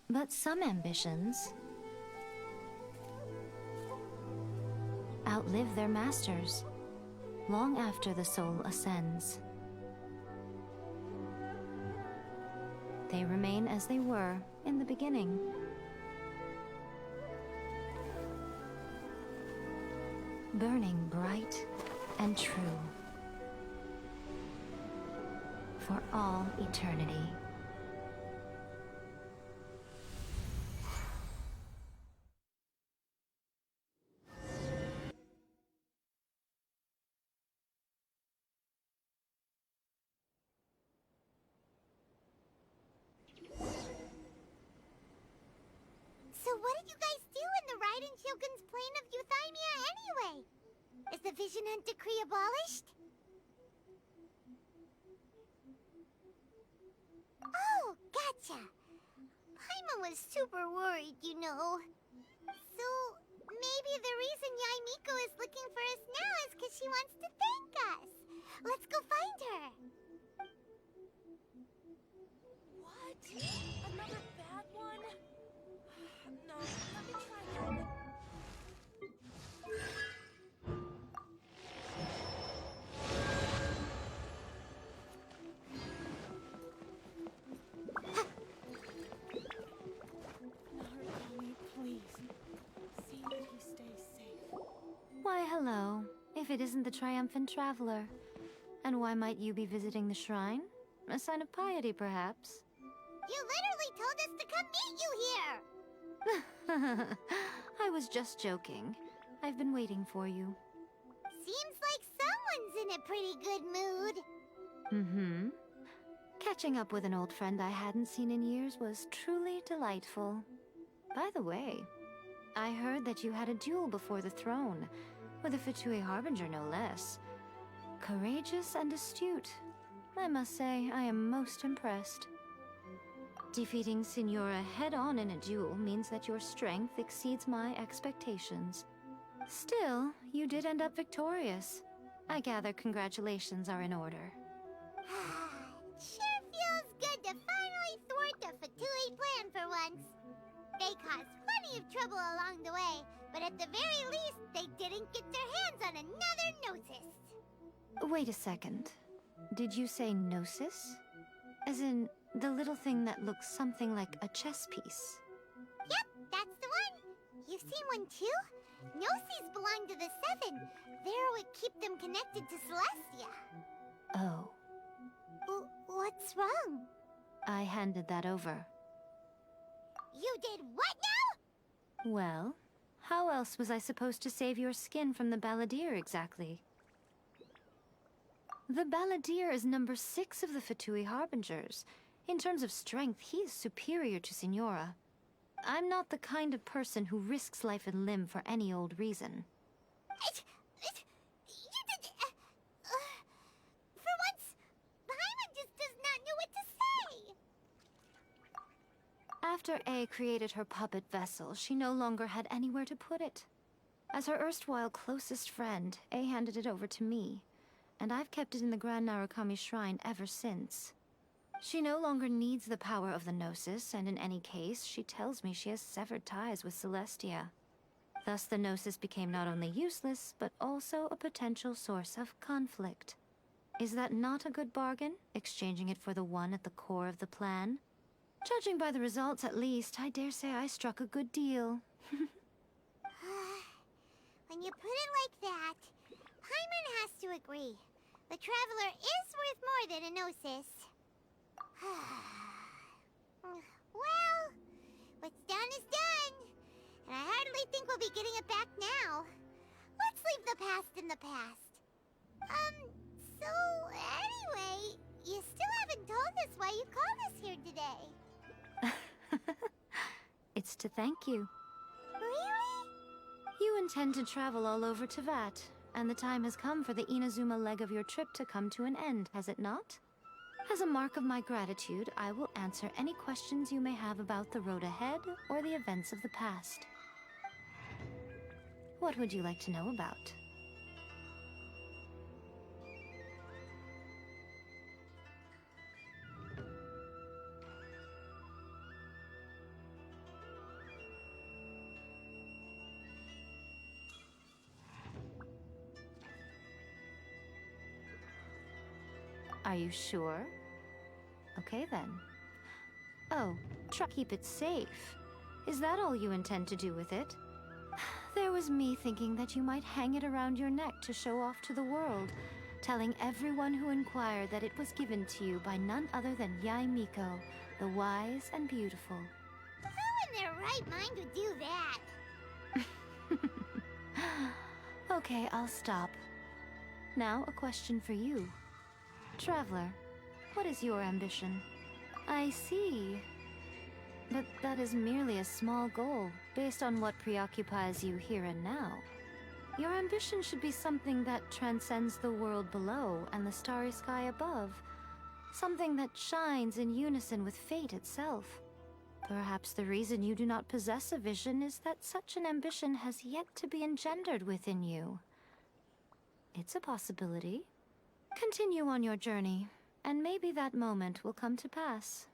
But some ambitions outlive their masters long after the soul ascends. They remain as they were in the beginning. Burning bright and true for all eternity. So what did you guys do in the Raiden Shogun's plane of euthymia anyway? Is the Vision Hunt Decree abolished? Oh, gotcha. Paimon was super worried, you know. So, maybe the reason Yae Miko is looking for us now is because she wants to thank us. Let's go find her. What? Another bad one? No, let me try again. Narukami, please. See that he stays safe. Why, hello. If it isn't the triumphant traveler. And why might you be visiting the shrine? A sign of piety, perhaps? You literally told us to come meet you here! I was just joking. I've been waiting for you. Seems like someone's in a pretty good mood. Mm-hmm. Catching up with an old friend I hadn't seen in years was truly delightful. By the way, I heard that you had a duel before the throne, with a Fatui Harbinger no less. Courageous and astute. I must say, I am most impressed. Defeating Signora head-on in a duel means that your strength exceeds my expectations. Still, you did end up victorious. I gather congratulations are in order. Sure feels good to finally thwart the Fatui plan for once. They caused plenty of trouble along the way, but at the very least, they didn't get their hands on another Gnosis. Wait a second. Did you say Gnosis? As in, the little thing that looks something like a chess piece? Yep, that's the one. You've seen one too? Gnosis belong to the Seven. They're what keep them connected to Celestia. Oh. What's wrong? I handed that over. You did what now? Well, how else was I supposed to save your skin from the Balladeer exactly? The Balladeer is number 6 of the Fatui Harbingers. In terms of strength, he is superior to Signora. I'm not the kind of person who risks life and limb for any old reason. For once, Paimon just does not know what to say. After A created her puppet vessel, she no longer had anywhere to put it. As her erstwhile closest friend, A handed it over to me, and I've kept it in the Grand Narukami Shrine ever since. She no longer needs the power of the Gnosis, and in any case, she tells me she has severed ties with Celestia. Thus, the Gnosis became not only useless, but also a potential source of conflict. Is that not a good bargain, exchanging it for the one at the core of the plan? Judging by the results, at least, I dare say I struck a good deal. When you put it like that, Paimon has to agree. The Traveler is worth more than a Gnosis. Well, what's done is done. And I hardly think we'll be getting it back now. Let's leave the past in the past. So anyway, you still haven't told us why you called us here today. It's to thank you. Really? You intend to travel all over Teyvat, and the time has come for the Inazuma leg of your trip to come to an end, has it not? As a mark of my gratitude, I will answer any questions you may have about the road ahead or the events of the past. What would you like to know about? Are you sure? Okay then. Oh, try to keep it safe. Is that all you intend to do with it? There was me thinking that you might hang it around your neck to show off to the world, telling everyone who inquired that it was given to you by none other than Yae Miko, the wise and beautiful. Who in their right mind would do that? Okay, I'll stop. Now, a question for you. Traveler, what is your ambition? I see. But that is merely a small goal, based on what preoccupies you here and now. Your ambition should be something that transcends the world below and the starry sky above. Something that shines in unison with fate itself. Perhaps the reason you do not possess a vision is that such an ambition has yet to be engendered within you. It's a possibility. Continue on your journey, and maybe that moment will come to pass.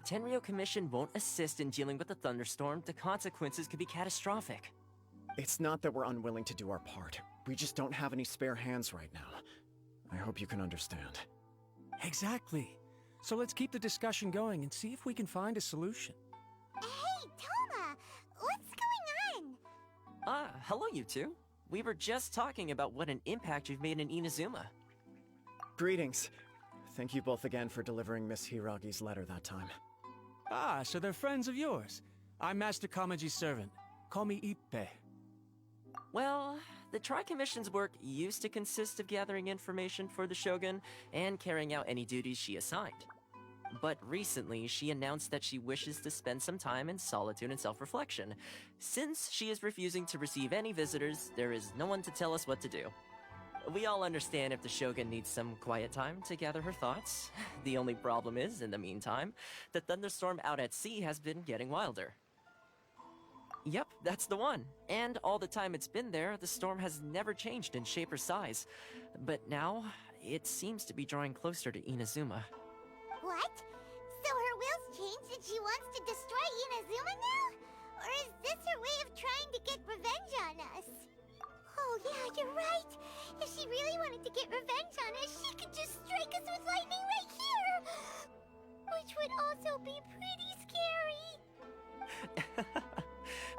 Tenryo Commission won't assist in dealing with the thunderstorm, the consequences could be catastrophic. It's not that we're unwilling to do our part. We just don't have any spare hands right now. I hope you can understand. Exactly. So let's keep the discussion going and see if we can find a solution. Hey, Toma! What's going on? Hello you two. We were just talking about what an impact you've made in Inazuma. Greetings. Thank you both again for delivering Miss Hiragi's letter that time. Ah, so they're friends of yours. I'm Master Kamaji's servant. Call me Ippe. Well, the Tri-Commission's work used to consist of gathering information for the Shogun and carrying out any duties she assigned. But recently, she announced that she wishes to spend some time in solitude and self-reflection. Since she is refusing to receive any visitors, there is no one to tell us what to do. We all understand if the Shogun needs some quiet time to gather her thoughts. The only problem is, in the meantime, the thunderstorm out at sea has been getting wilder. Yep, that's the one. And all the time it's been there, the storm has never changed in shape or size. But now, it seems to be drawing closer to Inazuma. What? So her will's changed and she wants to destroy Inazuma now? Or is this her way of trying to get revenge on us? Oh yeah, you're right. If she really wanted to get revenge on us, she could just strike us with lightning right here! Which would also be pretty scary.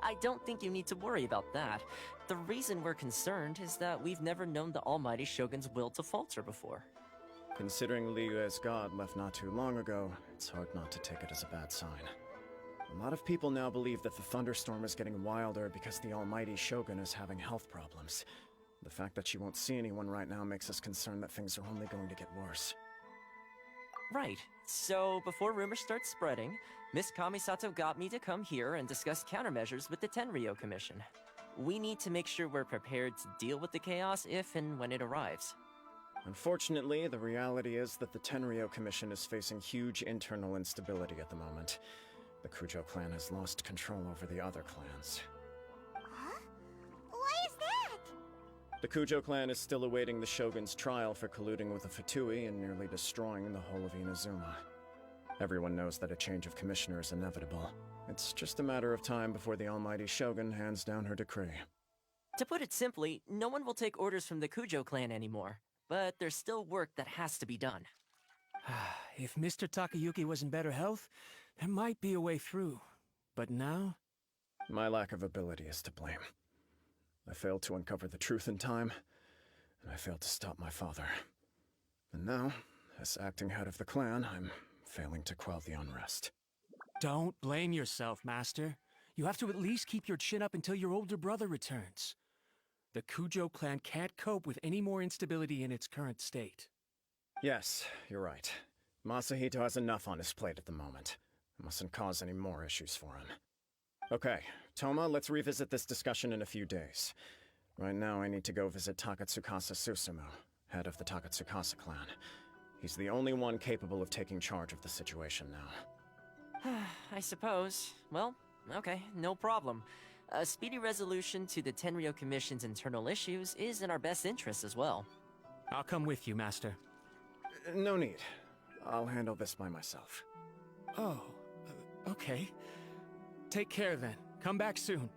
I don't think you need to worry about that. The reason we're concerned is that we've never known the almighty Shogun's will to falter before. Considering Liyue's god left not too long ago, it's hard not to take it as a bad sign. A lot of people now believe that the thunderstorm is getting wilder because the almighty Shogun is having health problems. The fact that she won't see anyone right now makes us concerned that things are only going to get worse. Right. So, before rumors start spreading, Miss Kamisato got me to come here and discuss countermeasures with the Tenryo Commission. We need to make sure we're prepared to deal with the chaos if and when it arrives. Unfortunately, the reality is that the Tenryo Commission is facing huge internal instability at the moment. The Kujo clan has lost control over the other clans. Huh? Why is that? The Kujo clan is still awaiting the Shogun's trial for colluding with the Fatui and nearly destroying the whole of Inazuma. Everyone knows that a change of commissioner is inevitable. It's just a matter of time before the almighty Shogun hands down her decree. To put it simply, no one will take orders from the Kujo clan anymore. But there's still work that has to be done. If Mr. Takayuki was in better health, there might be a way through. But now? My lack of ability is to blame. I failed to uncover the truth in time, and I failed to stop my father. And now, as acting head of the clan, I'm failing to quell the unrest. Don't blame yourself, Master. You have to at least keep your chin up until your older brother returns. The Kujo clan can't cope with any more instability in its current state. Yes, you're right. Masahito has enough on his plate at the moment. I mustn't cause any more issues for him. Okay, Toma, let's revisit this discussion in a few days. Right now, I need to go visit Takatsukasa Susumu, head of the Takatsukasa clan. He's the only one capable of taking charge of the situation now. I suppose. Well, okay, no problem. A speedy resolution to the Tenryo Commission's internal issues is in our best interest as well. I'll come with you, Master. No need. I'll handle this by myself. Oh, okay. Take care then. Come back soon.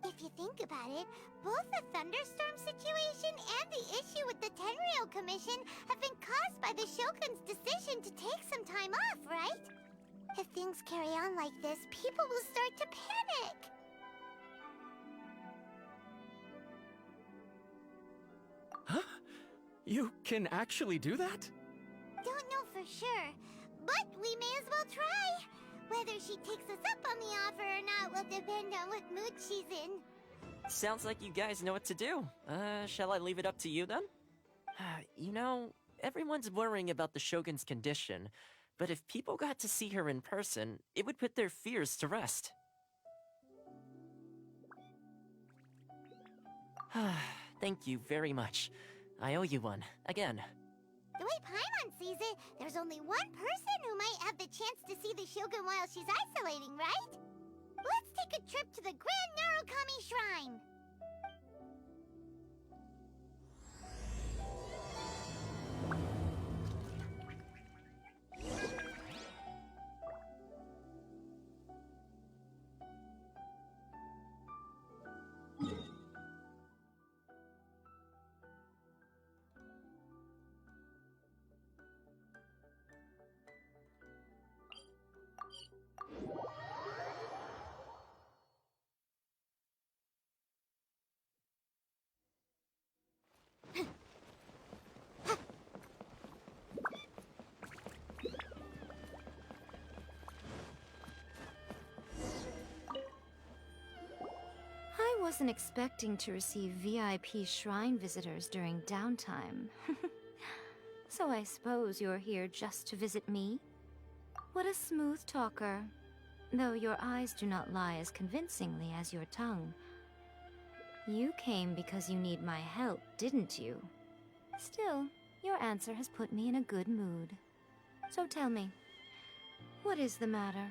If you think about it, both the thunderstorm situation and the issue with the Tenryo Commission have been caused by the Shogun's decision to take some time off, right? If things carry on like this, people will start to panic. Huh? You can actually do that? Don't know for sure, but we may as well try. Whether she takes us up on the offer or not will depend on what mood she's in. Sounds like you guys know what to do. Shall I leave it up to you then? You know, everyone's worrying about the Shogun's condition, but if people got to see her in person, it would put their fears to rest. Thank you very much. I owe you one, again. The way Paimon sees it, there's only one person who might have the chance to see the Shogun while she's isolating, right? Let's take a trip to the Grand Narukami Shrine! wasn't expecting to receive VIP shrine visitors during downtime. So I suppose you're here just to visit me? What a smooth talker. Though your eyes do not lie as convincingly as your tongue. You came because you need my help, didn't you? Still, your answer has put me in a good mood. So tell me, what is the matter?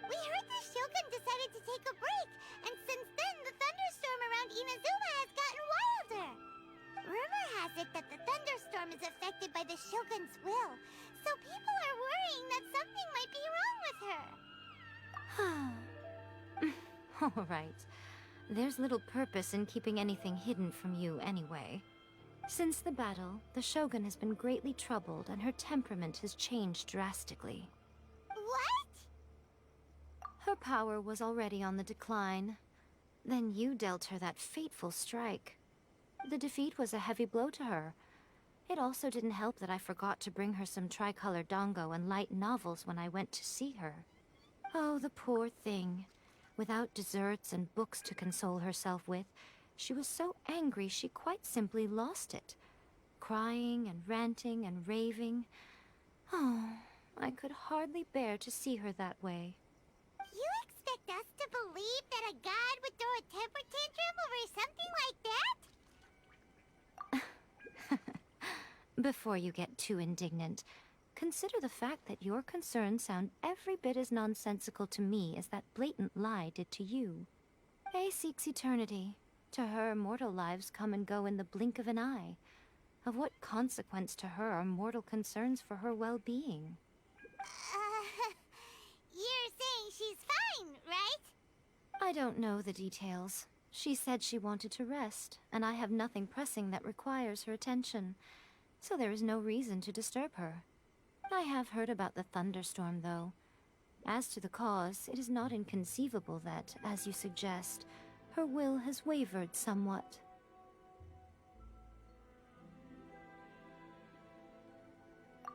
We heard the Shogun decided to take a break, and since then the thunderstorm around Inazuma has gotten wilder. Rumor has it that the thunderstorm is affected by the Shogun's will, so people are worrying that something might be wrong with her. All right. There's little purpose in keeping anything hidden from you anyway. Since the battle, the Shogun has been greatly troubled and her temperament has changed drastically. What? Her power was already on the decline. Then you dealt her that fateful strike. The defeat was a heavy blow to her. It also didn't help that I forgot to bring her some tricolor dango and light novels when I went to see her. Oh, the poor thing. Without desserts and books to console herself with, she was so angry she quite simply lost it. Crying and ranting and raving. Oh, I could hardly bear to see her that way. You expect us to believe that a god would throw a temper tantrum over something like that? Before you get too indignant, consider the fact that your concerns sound every bit as nonsensical to me as that blatant lie did to you. Faye seeks eternity. To her, mortal lives come and go in the blink of an eye. Of what consequence to her are mortal concerns for her well-being? You're saying she's fine, right? I don't know the details. She said she wanted to rest, and I have nothing pressing that requires her attention, so there is no reason to disturb her. I have heard about the thunderstorm, though. As to the cause, it is not inconceivable that, as you suggest, her will has wavered somewhat.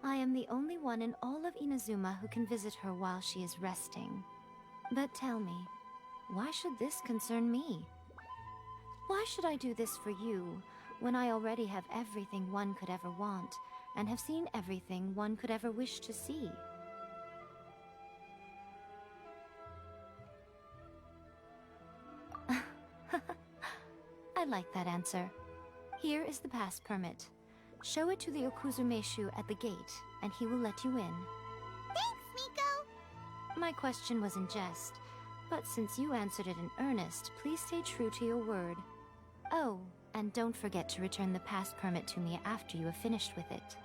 I am the only one in all of Inazuma who can visit her while she is resting. But tell me, why should this concern me? Why should I do this for you, when I already have everything one could ever want, and have seen everything one could ever wish to see? I like that answer. Here is the pass permit. Show it to the Okuzumeshu at the gate, and he will let you in. Thanks, Miko! My question was in jest, but since you answered it in earnest, please stay true to your word. Oh, and don't forget to return the pass permit to me after you have finished with it.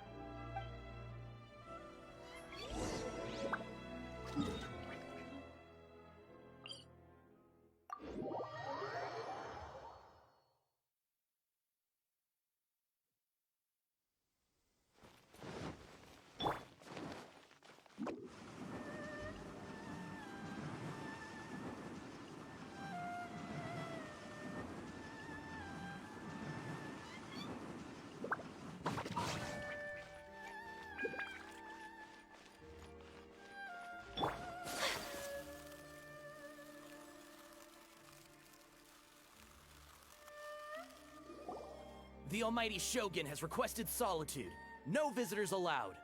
The Almighty Shogun has requested solitude. No visitors allowed.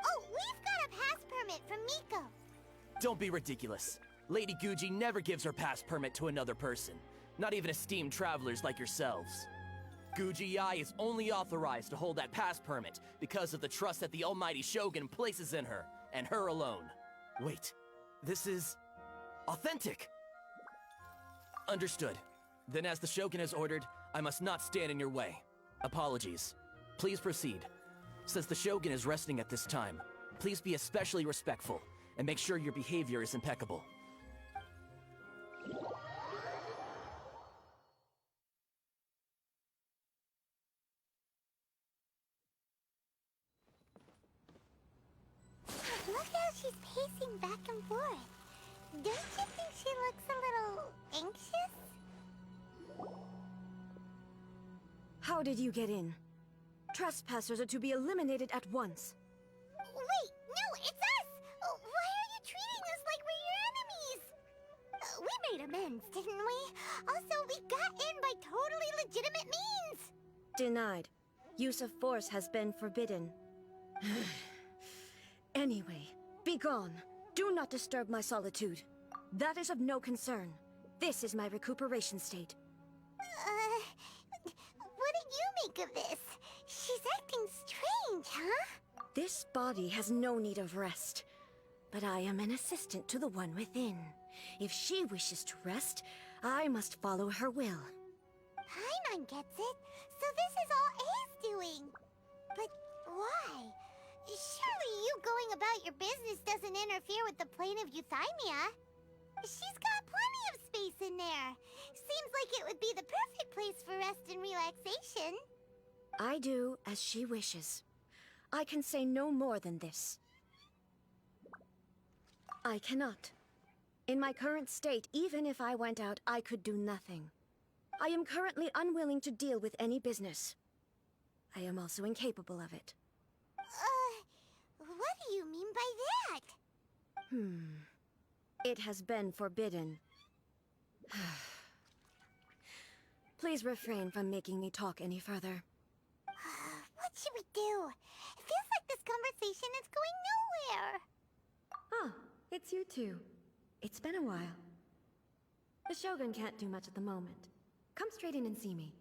Oh, we've got a pass permit from Miko. Don't be ridiculous. Lady Guji never gives her pass permit to another person. Not even esteemed travelers like yourselves. Guji-ai is only authorized to hold that pass permit because of the trust that the Almighty Shogun places in her, and her alone. Wait, this is... authentic! Understood. Then as the Shogun has ordered, I must not stand in your way. Apologies. Please proceed. Since the Shogun is resting at this time, please be especially respectful, and make sure your behavior is impeccable. Look how she's pacing back and forth. Don't you think she looks a little anxious? How did you get in? Trespassers are to be eliminated at once. Wait, no, it's us! Why are you treating us like we're your enemies? We made a amends, didn't we? Also, we got in by totally legitimate means! Denied. Use of force has been forbidden. Anyway, be gone. Do not disturb my solitude. That is of no concern. This is my recuperation state. What do you make of this? She's acting strange, huh? This body has no need of rest. But I am an assistant to the one within. If she wishes to rest, I must follow her will. Paimon gets it. So this is all A's doing. But why? Surely you going about your business doesn't interfere with the plane of Euthymia. She's got plenty of space in there. Seems like it would be the perfect place for rest and relaxation. I do as she wishes. I can say no more than this. I cannot. In my current state, even if I went out, I could do nothing. I am currently unwilling to deal with any business. I am also incapable of it. What do you mean by that? It has been forbidden. Please refrain from making me talk any further. What should we do? It feels like this conversation is going nowhere. Ah, it's you two. It's been a while. The Shogun can't do much at the moment. Come straight in and see me.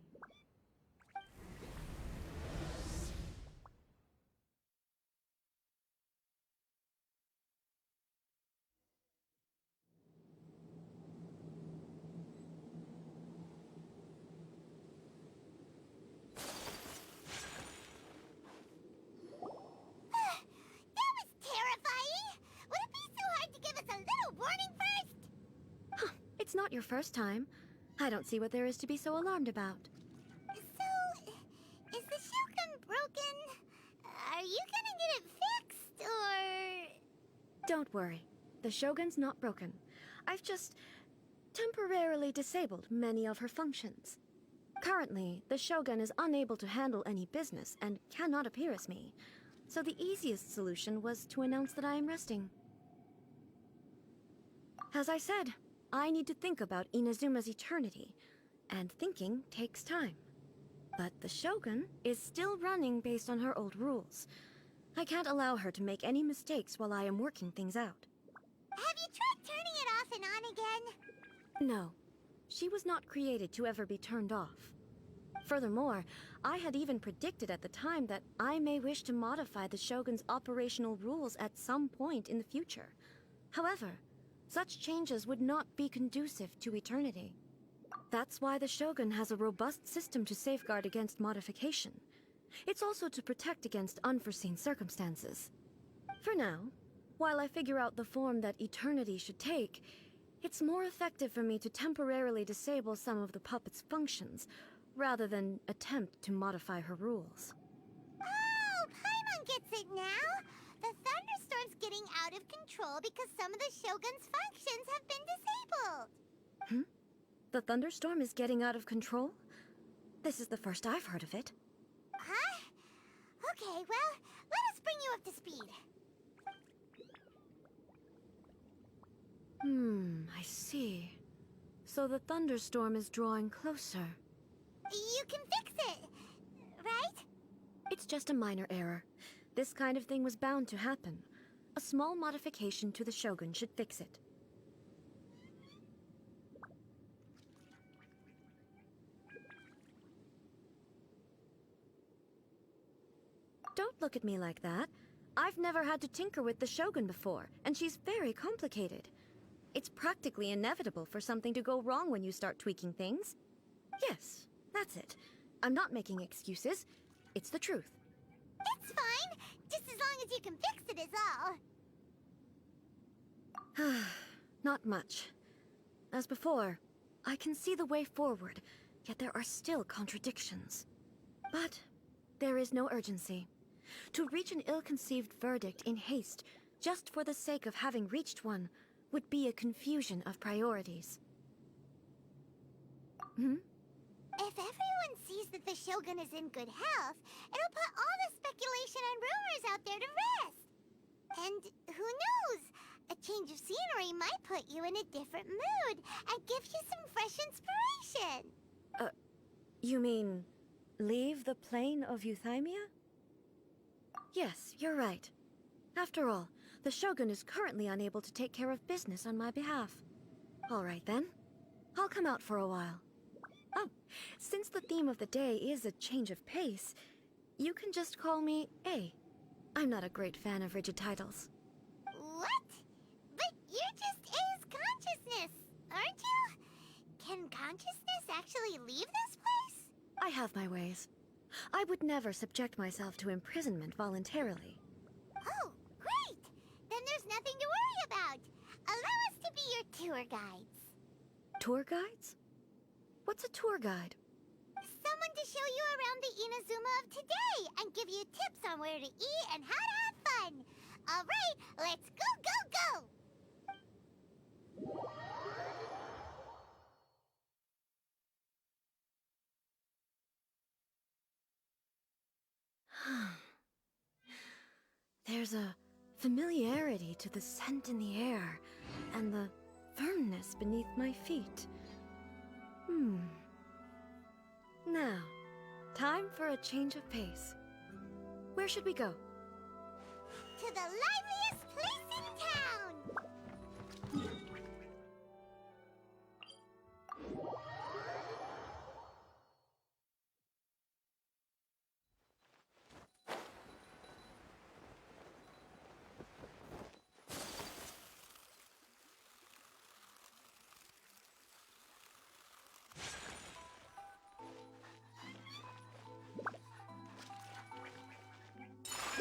It's not your first time. I don't see what there is to be so alarmed about. So, is the Shogun broken? Are you gonna get it fixed, or...? Don't worry. The Shogun's not broken. I've just temporarily disabled many of her functions. Currently, the Shogun is unable to handle any business and cannot appear as me. So the easiest solution was to announce that I am resting. As I said, I need to think about Inazuma's eternity, and thinking takes time. But the Shogun is still running based on her old rules. I can't allow her to make any mistakes while I am working things out. Have you tried turning it off and on again? No. She was not created to ever be turned off. Furthermore, I had even predicted at the time that I may wish to modify the Shogun's operational rules at some point in the future. However, such changes would not be conducive to eternity. That's why the Shogun has a robust system to safeguard against modification. It's also to protect against unforeseen circumstances. For now, while I figure out the form that eternity should take, it's more effective for me to temporarily disable some of the puppet's functions, rather than attempt to modify her rules. Oh, Paimon gets it now! The thunderstorm's getting out of control because some of the Shogun's functions have been disabled! The thunderstorm is getting out of control? This is the first I've heard of it. Huh? Okay, well, let us bring you up to speed. I see. So the thunderstorm is drawing closer. You can fix it, right? It's just a minor error. This kind of thing was bound to happen. A small modification to the Shogun should fix it. Don't look at me like that. I've never had to tinker with the Shogun before, and she's very complicated. It's practically inevitable for something to go wrong when you start tweaking things. Yes, that's it. I'm not making excuses. It's the truth. It's fine, just as long as you can fix it is all. Not much. As before, I can see the way forward, yet there are still contradictions. But there is no urgency. To reach an ill-conceived verdict in haste, just for the sake of having reached one, would be a confusion of priorities. If everyone sees that the Shogun is in good health, it'll put all the speculation and rumors out there to rest. And who knows? A change of scenery might put you in a different mood and give you some fresh inspiration. You mean leave the plane of Euthymia? Yes, you're right. After all, the Shogun is currently unable to take care of business on my behalf. All right then. I'll come out for a while. Oh, since the theme of the day is a change of pace, you can just call me A. I'm not a great fan of rigid titles. What? But you're just A's consciousness, aren't you? Can consciousness actually leave this place? I have my ways. I would never subject myself to imprisonment voluntarily. Oh, great! Then there's nothing to worry about. Allow us to be your tour guides. Tour guides? What's a tour guide? Someone to show you around the Inazuma of today and give you tips on where to eat and how to have fun. All right, let's go, go, go! There's a familiarity to the scent in the air and the firmness beneath my feet. Now, time for a change of pace. Where should we go? To the liveliest place in town!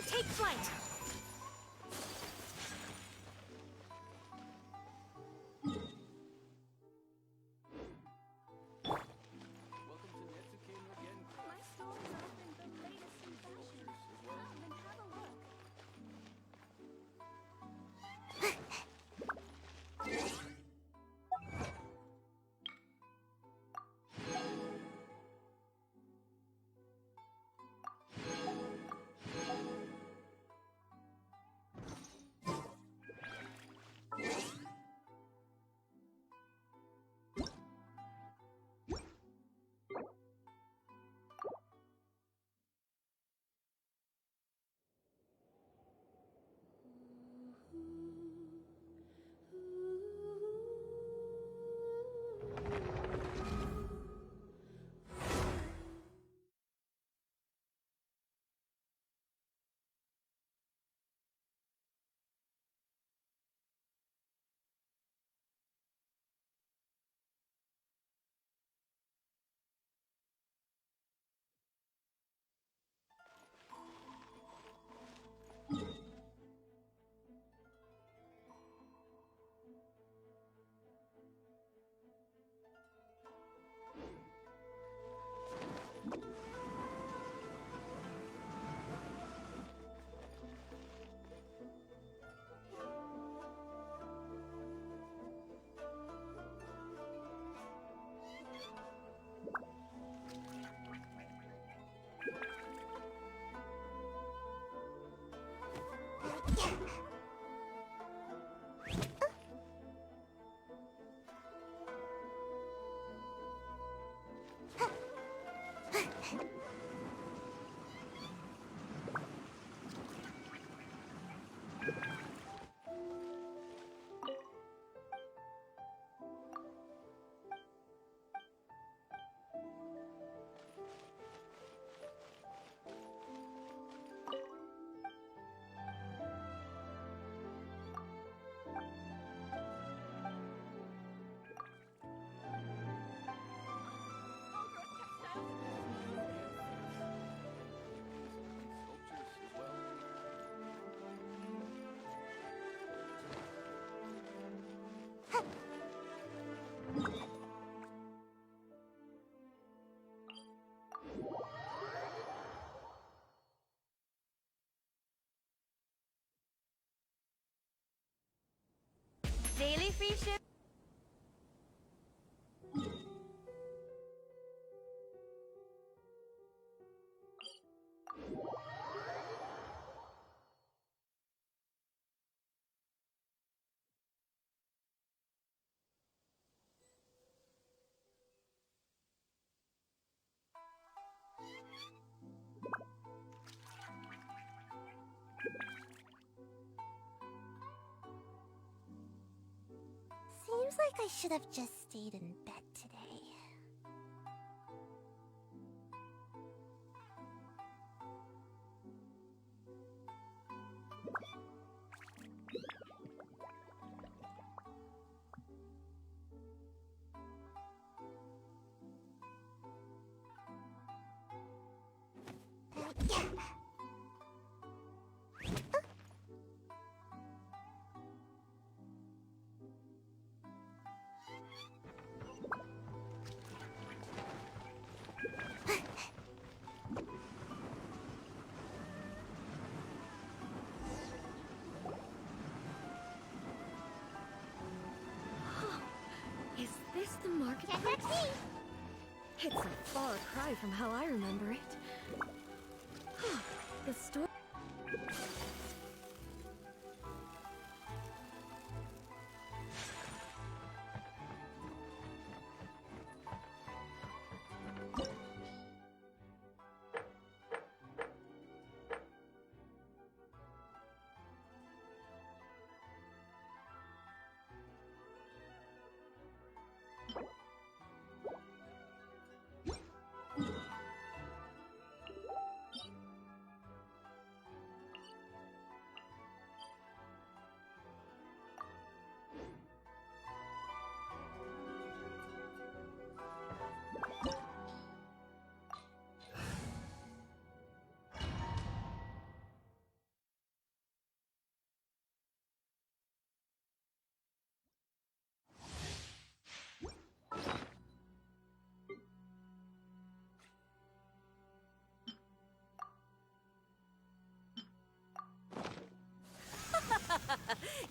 Take flight! My stores are offering the latest in fashion. Come and have a look. Daily free ship. I should have just stayed in bed today. Is this the marketplace? It's a far cry from how I remember it. The store.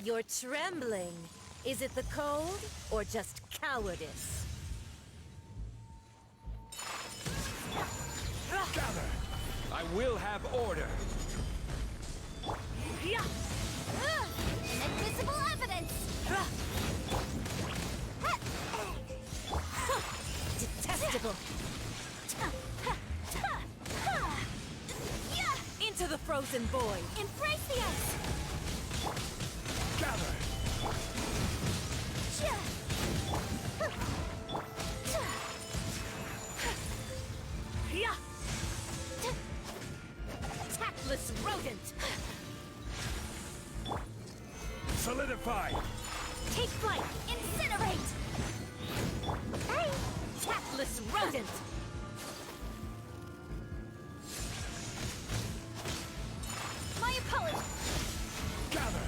You're trembling. Is it the cold or just cowardice? Gather! I will have order. Inadmissible evidence! Detestable! Into the frozen void! Embrace the ice! Gather! Tactless rodent! Solidify! Take flight! Incinerate! Hey! Tactless rodent! My apologies! Gather!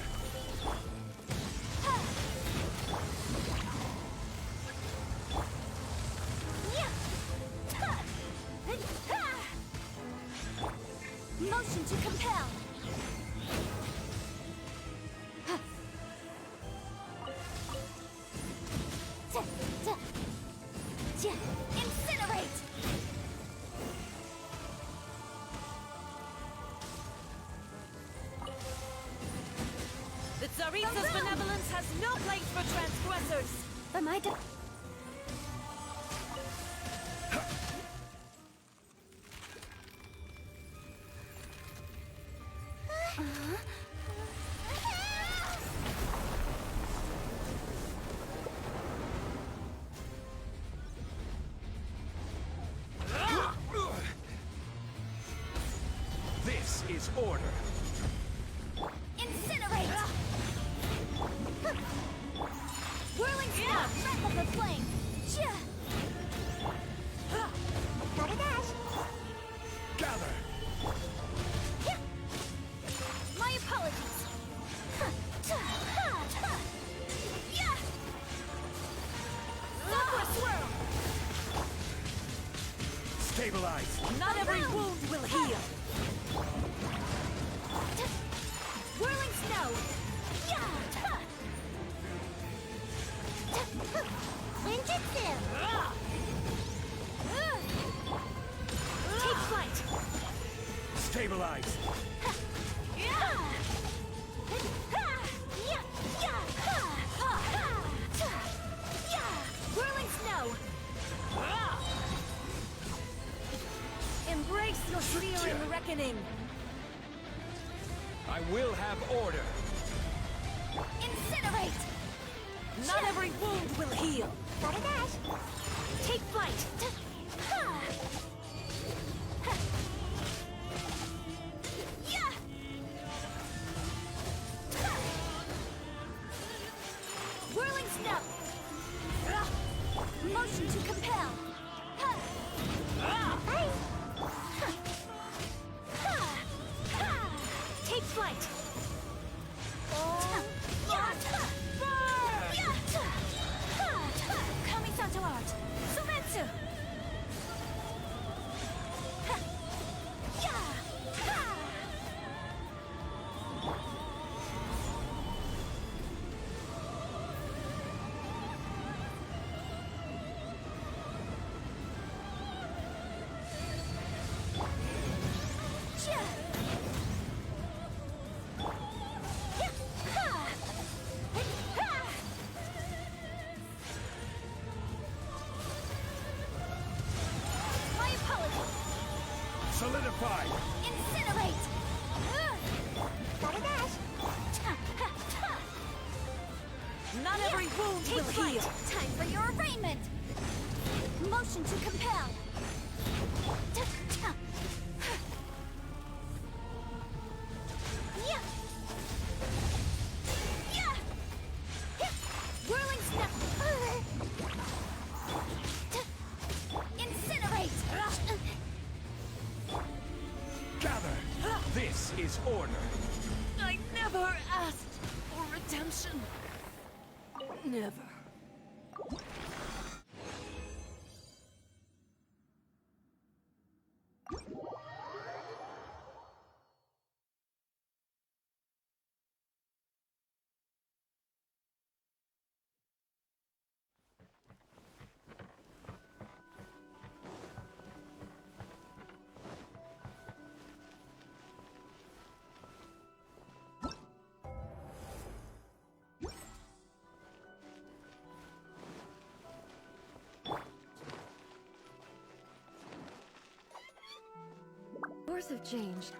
Motion to compel! Incinerate! The Tsaritsa's benevolence has no place for transgressors! But my This is order. Incinerate! Whirling star, breath of the flame! Gotta dash! Gather! My apologies! Super swirl! Stabilize! Not every wound will heal! Whirling snow! Ninjutsu! Take flight! Stabilize! Whirling snow! Embrace your searing reckoning! I will have order. Incinerate! Not every wound will heal. Gotta dash. Take flight. Whirling snap! Motion to compel! Take flight. Kamisato art! Sumetsu! My apologies! Solidify! Incinerate! Gotta dash. Not every wound Take will flight! heal. Time for your arraignment! Motion to compel! Whirling snap! Incinerate! Gather! This is order. I never asked for redemption. Never. Wars have changed.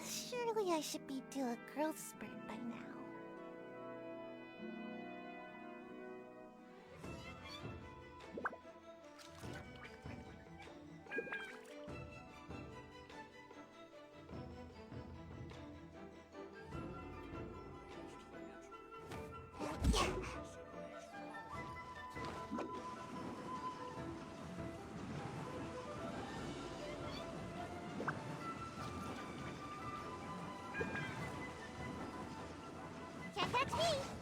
Surely I should be due a growth spurt by now. Can't catch me!